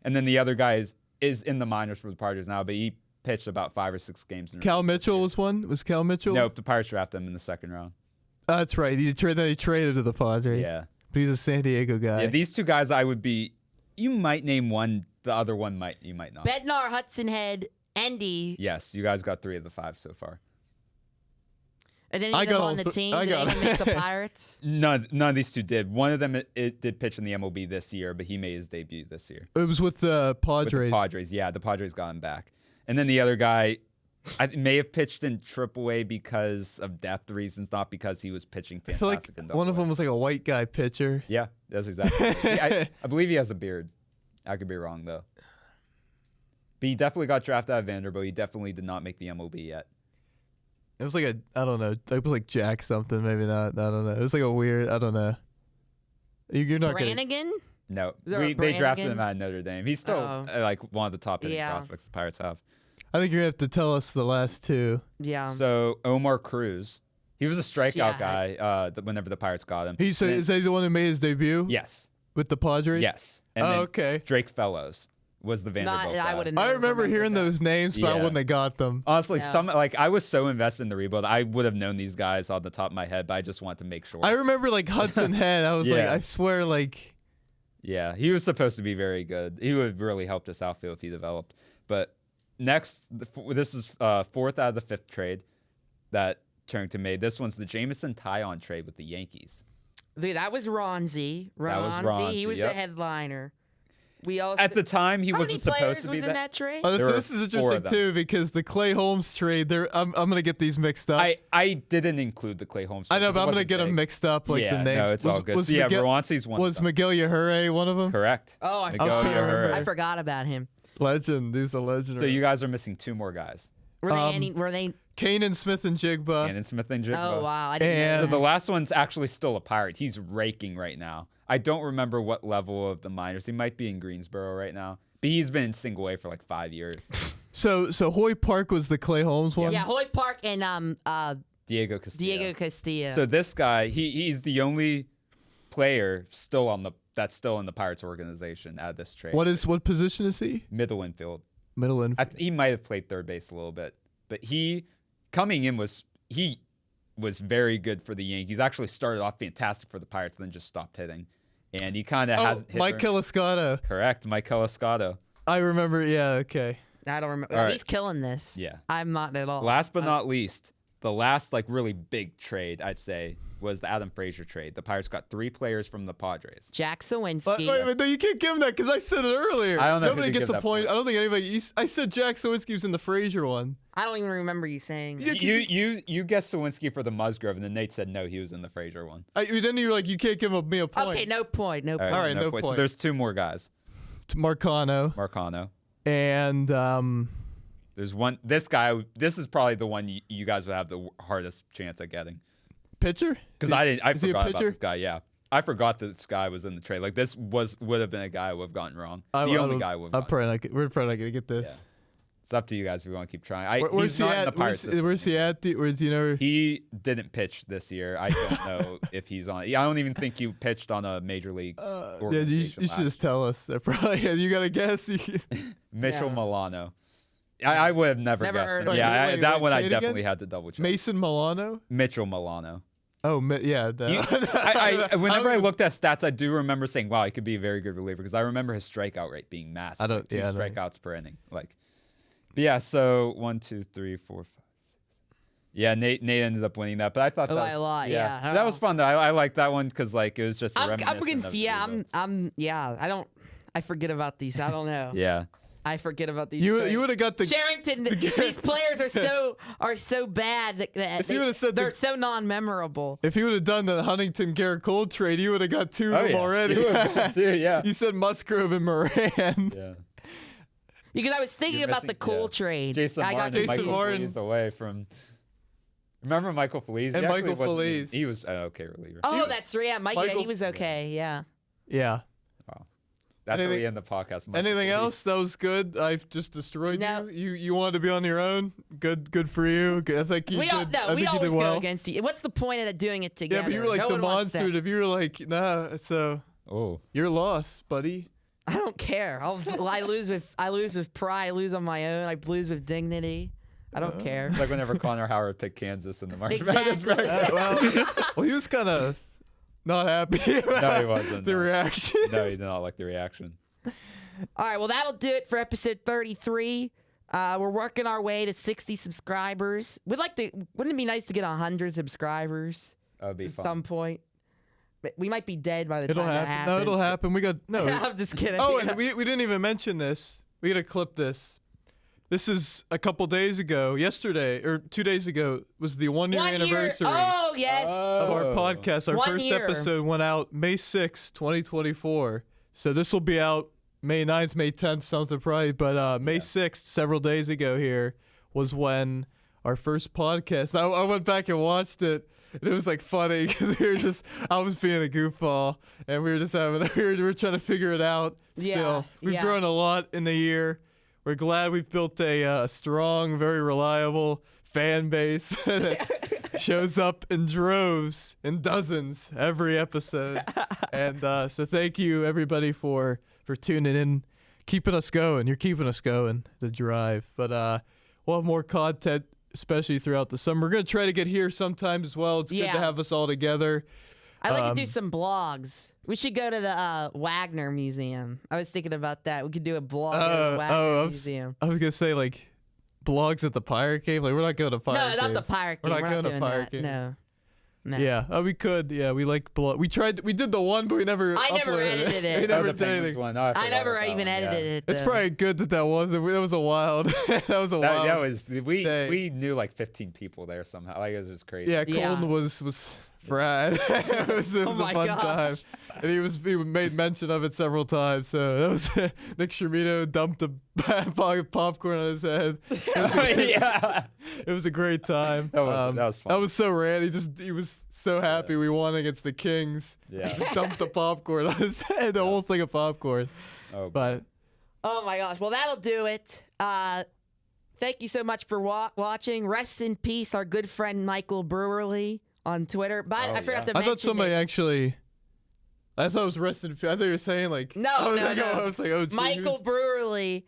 [SPEAKER 2] And then the other guy is in the minors for the Padres now, but he pitched about 5 or 6 games. In a
[SPEAKER 3] Cal
[SPEAKER 2] row.
[SPEAKER 3] Mitchell was one. Was Cal Mitchell?
[SPEAKER 2] Nope, the Pirates drafted him in the 2nd round.
[SPEAKER 3] Oh, that's right. He traded to the Padres.
[SPEAKER 2] Yeah.
[SPEAKER 3] But he's a San Diego guy.
[SPEAKER 2] Yeah, these 2 guys you might name one, the other one you might not.
[SPEAKER 1] Bednar, Hudson Head, Endy,
[SPEAKER 2] Yes, you guys got 3 of the 5 so far.
[SPEAKER 1] and then
[SPEAKER 3] I
[SPEAKER 1] any of
[SPEAKER 3] got
[SPEAKER 1] them
[SPEAKER 3] all
[SPEAKER 1] on the
[SPEAKER 3] th-
[SPEAKER 1] team.
[SPEAKER 3] I
[SPEAKER 1] Did
[SPEAKER 3] got-
[SPEAKER 1] anyone make the Pirates?
[SPEAKER 2] None of these 2 did. One of them it did pitch in the MLB this year, but he made his debut this year.
[SPEAKER 3] It was with the
[SPEAKER 2] With
[SPEAKER 3] Padres.
[SPEAKER 2] the Padres, yeah, the Padres got him back. And then the other guy, may have pitched in AAA because of depth reasons, not because he was pitching
[SPEAKER 3] I feel
[SPEAKER 2] fantastic.
[SPEAKER 3] like
[SPEAKER 2] in
[SPEAKER 3] one of
[SPEAKER 2] AA.
[SPEAKER 3] them was like a white guy pitcher.
[SPEAKER 2] Yeah, that's exactly. I believe he has a beard. I could be wrong though. But he definitely got drafted out of Vanderbilt. He definitely did not make the MLB yet.
[SPEAKER 3] It was like I don't know. It was like Jack something, maybe not. I don't know. It was like a weird. I don't know. You're not gonna.
[SPEAKER 1] Brannigan?
[SPEAKER 2] No,
[SPEAKER 1] Is there a
[SPEAKER 2] they drafted
[SPEAKER 1] Brannigan?
[SPEAKER 2] him out of Notre Dame. He's still
[SPEAKER 1] Oh.
[SPEAKER 2] like one of the top hitting
[SPEAKER 1] Yeah.
[SPEAKER 2] prospects the Pirates have.
[SPEAKER 3] I think you're gonna have to tell us the last 2.
[SPEAKER 1] Yeah.
[SPEAKER 2] So Omar Cruz, he was a strikeout
[SPEAKER 1] Yeah.
[SPEAKER 2] guy. Whenever the Pirates got him.
[SPEAKER 3] Is
[SPEAKER 2] And then-
[SPEAKER 3] he the one who made his debut?
[SPEAKER 2] yes,
[SPEAKER 3] With the Padres.
[SPEAKER 2] yes. And
[SPEAKER 3] Oh,
[SPEAKER 2] then
[SPEAKER 3] okay.
[SPEAKER 2] Drake Fellows was the Vanderbilt guy.
[SPEAKER 1] I would have.
[SPEAKER 3] I remember hearing those names, but I
[SPEAKER 2] Yeah.
[SPEAKER 3] wouldn't have got them.
[SPEAKER 2] Honestly,
[SPEAKER 1] Yeah.
[SPEAKER 2] I was so invested in the rebuild, I would have known these guys on the top of my head, but I just wanted to make sure.
[SPEAKER 3] I remember like Hudson Head. I was like,
[SPEAKER 2] Yeah.
[SPEAKER 3] I swear, like.
[SPEAKER 2] Yeah, he was supposed to be very good. He would have really helped this outfield if he developed. But next, this is fourth out of the fifth trade that Turrington made. This one's the Jameson Tyon trade with the Yankees.
[SPEAKER 1] Dude, that was Ronzi.
[SPEAKER 2] That was Ronzi,
[SPEAKER 1] He was
[SPEAKER 2] yep.
[SPEAKER 1] the headliner. We also
[SPEAKER 2] At the time, he
[SPEAKER 1] How
[SPEAKER 2] wasn't
[SPEAKER 1] many players
[SPEAKER 2] supposed to
[SPEAKER 1] was
[SPEAKER 2] be
[SPEAKER 1] in that trade?
[SPEAKER 3] Oh,
[SPEAKER 2] There
[SPEAKER 3] so
[SPEAKER 2] were
[SPEAKER 3] this is
[SPEAKER 2] 4 of
[SPEAKER 3] interesting
[SPEAKER 2] them.
[SPEAKER 3] too because the Clay Holmes trade. I'm gonna get these mixed up.
[SPEAKER 2] I didn't include the Clay Holmes.
[SPEAKER 3] I
[SPEAKER 2] trade
[SPEAKER 3] know,
[SPEAKER 2] 'cause
[SPEAKER 3] but
[SPEAKER 2] it
[SPEAKER 3] I'm gonna
[SPEAKER 2] wasn't
[SPEAKER 3] get them
[SPEAKER 2] big.
[SPEAKER 3] mixed up like
[SPEAKER 2] Yeah,
[SPEAKER 3] the names.
[SPEAKER 2] no, it's all good.
[SPEAKER 3] Was
[SPEAKER 2] So yeah,
[SPEAKER 3] Miguel,
[SPEAKER 2] Ronzi's one.
[SPEAKER 3] was
[SPEAKER 2] of them.
[SPEAKER 3] Miguel Yajure one of them?
[SPEAKER 2] Correct.
[SPEAKER 1] Oh, I
[SPEAKER 2] Miguel
[SPEAKER 3] trying to
[SPEAKER 2] Yajure.
[SPEAKER 3] remember.
[SPEAKER 1] I forgot about him.
[SPEAKER 3] Legend. He's a legend.
[SPEAKER 2] So you guys are missing 2 more guys.
[SPEAKER 1] Were they?
[SPEAKER 3] Kanan Smith and Jigba.
[SPEAKER 2] Cannon Smith and Jigba.
[SPEAKER 1] Oh wow, I didn't
[SPEAKER 3] And-
[SPEAKER 1] know.
[SPEAKER 2] So the last one's actually still a Pirate. He's raking right now. I don't remember what level of the minors. He might be in Greensboro right now. But he's been in single A for like 5 years.
[SPEAKER 3] So Hoy Park was the Clay Holmes one.
[SPEAKER 1] Yeah, Hoyt Park and
[SPEAKER 2] Diego Castillo.
[SPEAKER 1] Diego Castillo.
[SPEAKER 2] So this guy, he's the only player that's still in the Pirates organization out of this trade.
[SPEAKER 3] What position is he?
[SPEAKER 2] Middle infield.
[SPEAKER 3] Middle infield.
[SPEAKER 2] He might have played third base a little bit, but coming in was very good for the Yankees. Actually started off fantastic for the Pirates, then just stopped hitting, and he kind of hasn't hit.
[SPEAKER 3] Mike Eliscotto.
[SPEAKER 2] Correct, Mike Eliscotto.
[SPEAKER 3] I remember. Yeah. Okay.
[SPEAKER 1] I don't remember.
[SPEAKER 2] All right.
[SPEAKER 1] He's killing this.
[SPEAKER 2] Yeah.
[SPEAKER 1] I'm not at all.
[SPEAKER 2] Last but not least, the last like really big trade I'd say was the Adam Frazier trade. The Pirates got 3 players from the Padres.
[SPEAKER 1] Jack
[SPEAKER 3] Wait,
[SPEAKER 1] Sawinski.
[SPEAKER 3] no, you can't give him that because I said it earlier.
[SPEAKER 2] I don't know who
[SPEAKER 3] Nobody
[SPEAKER 2] to
[SPEAKER 3] gets
[SPEAKER 2] give
[SPEAKER 3] a
[SPEAKER 2] that
[SPEAKER 3] point.
[SPEAKER 2] point.
[SPEAKER 3] I don't think anybody. I said Jack Sawinski was in the Frazier one.
[SPEAKER 1] I don't even remember you saying.
[SPEAKER 3] Yeah,
[SPEAKER 2] You guessed Sawinski for the Musgrove, and then Nate said no, he was in the Frazier one.
[SPEAKER 3] Then you were like, you can't give me a point.
[SPEAKER 1] Okay, no point. No
[SPEAKER 2] All
[SPEAKER 1] point.
[SPEAKER 3] All right, no
[SPEAKER 2] So
[SPEAKER 3] point.
[SPEAKER 2] there's 2 more guys.
[SPEAKER 3] Marcano
[SPEAKER 2] Marcano.
[SPEAKER 3] and
[SPEAKER 2] There's one. This guy. This is probably the one you guys would have the hardest chance at getting.
[SPEAKER 3] pitcher.
[SPEAKER 2] Because I
[SPEAKER 3] is he a
[SPEAKER 2] forgot about
[SPEAKER 3] pitcher?
[SPEAKER 2] this guy. Yeah, I forgot that this guy was in the trade. Like this would have been a guy I would have gotten wrong. The only guy would.
[SPEAKER 3] We're probably not gonna get this.
[SPEAKER 2] Yeah. It's up to you guys if you want to keep trying.
[SPEAKER 3] Where's
[SPEAKER 2] He's
[SPEAKER 3] he
[SPEAKER 2] not in
[SPEAKER 3] at?
[SPEAKER 2] the Pirates system
[SPEAKER 3] Where's he
[SPEAKER 2] anymore.
[SPEAKER 3] at? Where's you know?
[SPEAKER 2] He didn't pitch this year. I don't know if he's on. I don't even think he pitched on a major league.
[SPEAKER 3] Yeah, you
[SPEAKER 2] organization
[SPEAKER 3] should just
[SPEAKER 2] last year.
[SPEAKER 3] tell us. Probably. You gotta guess.
[SPEAKER 2] Mitchell
[SPEAKER 1] Yeah.
[SPEAKER 2] Milano. I would have never
[SPEAKER 1] Never
[SPEAKER 2] guessed
[SPEAKER 1] heard
[SPEAKER 2] him.
[SPEAKER 1] of him.
[SPEAKER 2] Yeah,
[SPEAKER 3] Wait,
[SPEAKER 2] that one
[SPEAKER 3] say
[SPEAKER 2] I
[SPEAKER 3] it again?
[SPEAKER 2] definitely had to double check.
[SPEAKER 3] Mason Milano.
[SPEAKER 2] Mitchell Milano.
[SPEAKER 3] Oh, yeah.
[SPEAKER 2] Whenever I looked at stats, I do remember saying, "Wow, he could be a very good reliever," because I remember his strikeout rate being massive.
[SPEAKER 3] I don't-
[SPEAKER 2] like 2
[SPEAKER 3] yeah, I know.
[SPEAKER 2] strikeouts per inning. But yeah. So 1, 2, 3, 4, 5, 6. Yeah, Nate ended up winning that, but I thought that
[SPEAKER 1] by
[SPEAKER 2] was,
[SPEAKER 1] a lot, yeah.
[SPEAKER 2] that was fun though. I liked that one because it was just.
[SPEAKER 1] I'm
[SPEAKER 2] reminiscent of
[SPEAKER 1] yeah.
[SPEAKER 2] the-
[SPEAKER 1] I forget about these. I don't know.
[SPEAKER 2] Yeah.
[SPEAKER 1] I forget about these.
[SPEAKER 3] You
[SPEAKER 1] trades.
[SPEAKER 3] would have got the.
[SPEAKER 1] Sherrington. These players are so bad that
[SPEAKER 3] If you would've said
[SPEAKER 1] they're so non-memorable.
[SPEAKER 3] If you would have done the Huntington Garrett Cole trade, you would have got 2 of them already.
[SPEAKER 2] You would've got 2, yeah.
[SPEAKER 3] You said Musgrove and Moran.
[SPEAKER 2] Yeah.
[SPEAKER 1] Because I was thinking
[SPEAKER 2] You're
[SPEAKER 1] about the
[SPEAKER 2] missing-
[SPEAKER 1] Cole
[SPEAKER 2] yeah.
[SPEAKER 1] trade.
[SPEAKER 2] Jason
[SPEAKER 1] I got
[SPEAKER 2] Martin,
[SPEAKER 3] Jason
[SPEAKER 2] Michael
[SPEAKER 3] Martin.
[SPEAKER 2] Feliz away from. Remember Michael Feliz?
[SPEAKER 3] And
[SPEAKER 2] He actually
[SPEAKER 3] Michael
[SPEAKER 2] wasn't-
[SPEAKER 3] Feliz.
[SPEAKER 2] He was an okay reliever.
[SPEAKER 1] Oh, that's right. Yeah, Mike. Yeah,
[SPEAKER 3] Michael-
[SPEAKER 1] he was okay. Yeah.
[SPEAKER 3] Yeah.
[SPEAKER 2] Wow. That's how
[SPEAKER 3] Anything-
[SPEAKER 2] we end the podcast. Michael
[SPEAKER 3] Anything
[SPEAKER 2] Feliz.
[SPEAKER 3] else? That was good. I've just destroyed
[SPEAKER 1] No.
[SPEAKER 3] you. You wanted to be on your own. Good for you. I think you
[SPEAKER 1] We all
[SPEAKER 3] did.
[SPEAKER 1] no.
[SPEAKER 3] I
[SPEAKER 1] We
[SPEAKER 3] think you
[SPEAKER 1] always
[SPEAKER 3] did well.
[SPEAKER 1] go against you. What's the point of doing it together?
[SPEAKER 3] Yeah, but you were like
[SPEAKER 1] No one wants that.
[SPEAKER 3] demonstrative. You were like, nah. So
[SPEAKER 2] Oh.
[SPEAKER 3] you're lost, buddy.
[SPEAKER 1] I don't care. I lose with pride. I lose on my own. I lose with dignity. I don't care.
[SPEAKER 2] It's like whenever Connor Howard picked Kansas in the March
[SPEAKER 1] Exactly.
[SPEAKER 2] Madness bracket.
[SPEAKER 3] Well, he was kind of not happy. About
[SPEAKER 2] No, he wasn't,
[SPEAKER 3] The
[SPEAKER 2] no.
[SPEAKER 3] reaction.
[SPEAKER 2] No, he did not like the reaction.
[SPEAKER 1] All right, well, that'll do it for episode 33. We're working our way to 60 subscribers. Wouldn't it be nice to get 100 subscribers
[SPEAKER 2] That would be
[SPEAKER 1] at
[SPEAKER 2] fun.
[SPEAKER 1] some point? But we might be dead by the
[SPEAKER 3] It'll
[SPEAKER 1] time that
[SPEAKER 3] happen.
[SPEAKER 1] happens.
[SPEAKER 3] No, it'll happen. We got no.
[SPEAKER 1] I'm just kidding.
[SPEAKER 3] Oh, and we didn't even mention this. We gotta clip this. This is a couple days ago. Yesterday or 2 days ago was the 1 year
[SPEAKER 1] 1 year.
[SPEAKER 3] anniversary
[SPEAKER 1] Oh, yes.
[SPEAKER 3] of our
[SPEAKER 2] Oh.
[SPEAKER 3] podcast. Our
[SPEAKER 1] 1
[SPEAKER 3] first
[SPEAKER 1] year.
[SPEAKER 3] episode went out May 6, 2024. So this will be out May 9th, May 10th, something probably. But May 6th, several days ago here, was when our first podcast. I went back and watched it. And it was like funny because I was being a goofball and we were just we were trying to figure it out.
[SPEAKER 1] Yeah,
[SPEAKER 3] Still, we've
[SPEAKER 1] yeah.
[SPEAKER 3] grown a lot in the year. We're glad we've built a strong, very reliable fan base that shows up in droves, in dozens every episode. And so thank you everybody for tuning in, keeping us going. You're keeping us going, the drive. But we'll have more content, especially throughout the summer. We're going to try to get here sometime as well. It's good
[SPEAKER 1] Yeah.
[SPEAKER 3] to have us all together.
[SPEAKER 1] I'd like to do some blogs. We should go to the Wagner Museum. I was thinking about that. We could do a blog at the Wagner Museum.
[SPEAKER 3] I was gonna say like blogs at the Pirate Cave. Like we're not going to Pirate Cave.
[SPEAKER 1] No, not the Pirate Cave.
[SPEAKER 3] We're not going to Pirate Cave.
[SPEAKER 1] No.
[SPEAKER 3] Yeah, we could. Yeah, we like blog. We did the one, but we never.
[SPEAKER 1] I never edited it.
[SPEAKER 3] We never did anything.
[SPEAKER 1] I never even edited it.
[SPEAKER 3] It's probably good that wasn't. That was a wild. that was a wild.
[SPEAKER 2] That was we knew like 15 people there somehow. Like it was just crazy.
[SPEAKER 3] Yeah, Colton was Brad. it was a fun time. And he made mention of it several times. So that was Nick Schermino dumped a bag of popcorn on his head. It was a great time.
[SPEAKER 2] That was fun.
[SPEAKER 3] That was so rad. He was so happy we won against the Kings.
[SPEAKER 2] Yeah.
[SPEAKER 3] He dumped the popcorn on his head, the whole thing of popcorn.
[SPEAKER 2] Oh
[SPEAKER 1] my gosh. Well, that'll do it. Thank you so much for watching. Rest in peace, our good friend Michael Brewerly on Twitter. But I forgot to mention.
[SPEAKER 3] I thought somebody actually. I thought it was rest in peace. I thought you were saying like.
[SPEAKER 1] No.
[SPEAKER 3] I was like, oh, geez.
[SPEAKER 1] Michael Brewerly.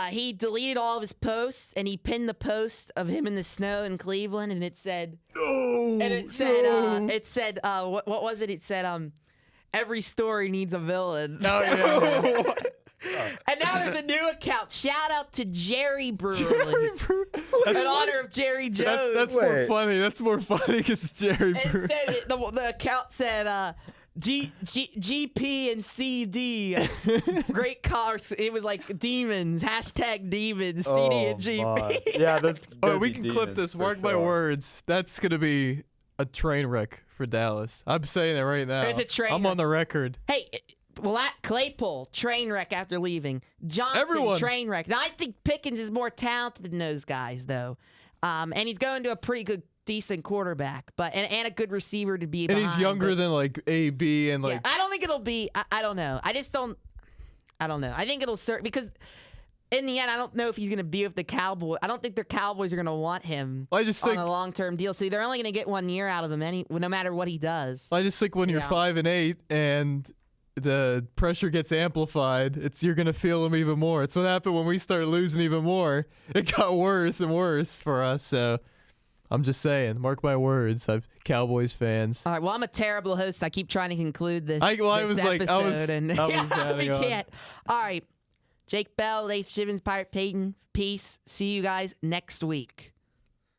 [SPEAKER 1] He deleted all of his posts and he pinned the post of him in the snow in Cleveland, and it said.
[SPEAKER 3] No.
[SPEAKER 1] And it said. What was it? It said. Every story needs a villain.
[SPEAKER 3] Oh yeah.
[SPEAKER 1] And now there's a new account. Shout out to Jerry Brewerly. In honor of Jerry Jones.
[SPEAKER 3] That's more funny. That's more funny because it's Jerry Brewerly.
[SPEAKER 1] The account said GP and CD. Great cars. It was like demons. Hashtag demons. CD and GP.
[SPEAKER 2] Yeah, that's.
[SPEAKER 3] Oh, we can clip this. Mark my words. That's gonna be a train wreck for Dallas. I'm saying it right now.
[SPEAKER 1] It's a train
[SPEAKER 3] I'm
[SPEAKER 1] wreck.
[SPEAKER 3] on the record.
[SPEAKER 1] Hey. Claypool, train wreck after leaving. Johnson,
[SPEAKER 3] Everyone.
[SPEAKER 1] Train wreck. Now, I think Pickens is more talented than those guys, though. And he's going to a pretty good, decent quarterback, and a good receiver to be behind.
[SPEAKER 3] And he's younger than like AB and like.
[SPEAKER 1] Yeah, I don't think it'll be. I don't know. I don't know. I think it'll because in the end, I don't know if he's going to be with the Cowboys. I don't think the Cowboys are going to want him
[SPEAKER 3] I just think
[SPEAKER 1] on a long-term deal. So they're only going to get 1 year out of him, no matter what he does.
[SPEAKER 3] I just think when you're 5-8 and the pressure gets amplified, you're gonna feel them even more. It's what happened when we started losing even more. It got worse and worse for us. So I'm just saying, mark my words. I'm Cowboys fans.
[SPEAKER 1] All right. Well, I'm a terrible host. I keep trying to conclude this.
[SPEAKER 3] I
[SPEAKER 1] was
[SPEAKER 3] adding
[SPEAKER 1] we
[SPEAKER 3] on.
[SPEAKER 1] can't. All right. Jake Bell, Leif Schivins, Pirate Peyton. Peace. See you guys next week.